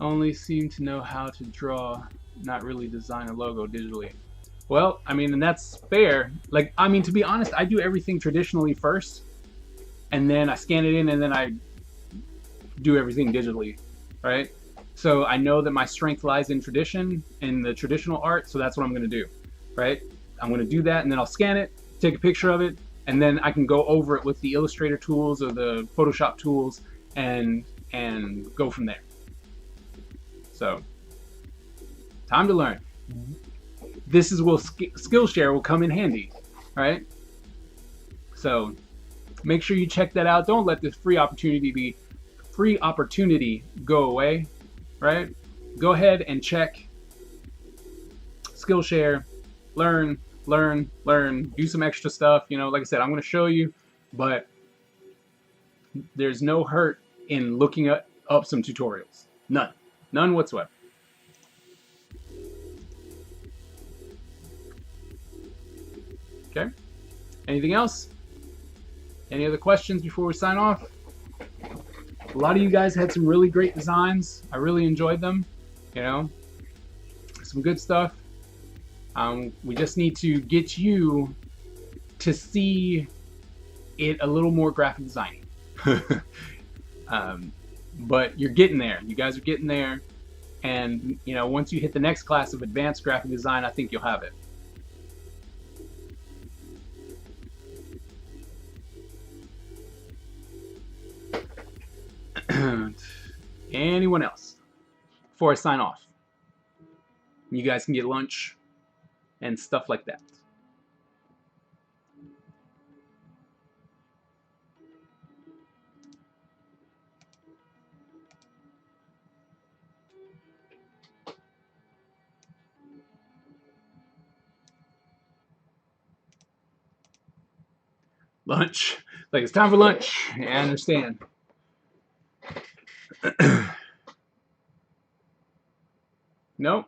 Only seem to know how to draw, not really design a logo digitally. Well, and that's fair. To be honest, I do everything traditionally first, and then I scan it in, and then I do everything digitally, right? So I know that my strength lies in tradition, in the traditional art, so that's what I'm going to do, right? I'm going to do that, and then I'll scan it, take a picture of it, and then I can go over it with the Illustrator tools or the Photoshop tools and go from there. So, time to learn. This is where Skillshare will come in handy, right? So, make sure you check that out. Don't let this free opportunity go away, right? Go ahead and check Skillshare, learn, do some extra stuff. Like I said, I'm going to show you, but there's no hurt in looking up some tutorials. None whatsoever. Okay. Anything else? Any other questions before we sign off? A lot of you guys had some really great designs. I really enjoyed them. Some good stuff. We just need to get you to see it a little more graphic designing. But you're getting there. You guys are getting there. And, once you hit the next class of advanced graphic design, I think you'll have it. Anyone else? Before I sign off. You guys can get lunch and stuff like that. Lunch. It's time for lunch. Yeah, I understand. Nope.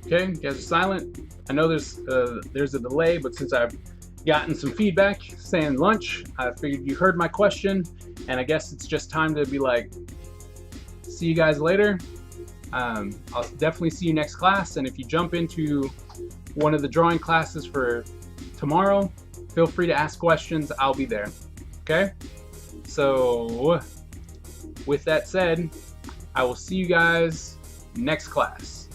Okay, you guys are silent. I know there's a delay, but since I've gotten some feedback saying lunch, I figured you heard my question, and I guess it's just time to be like, see you guys later. I'll definitely see you next class, and if you jump into one of the drawing classes for tomorrow, feel free to ask questions. I'll be there. Okay? So, with that said, I will see you guys next class.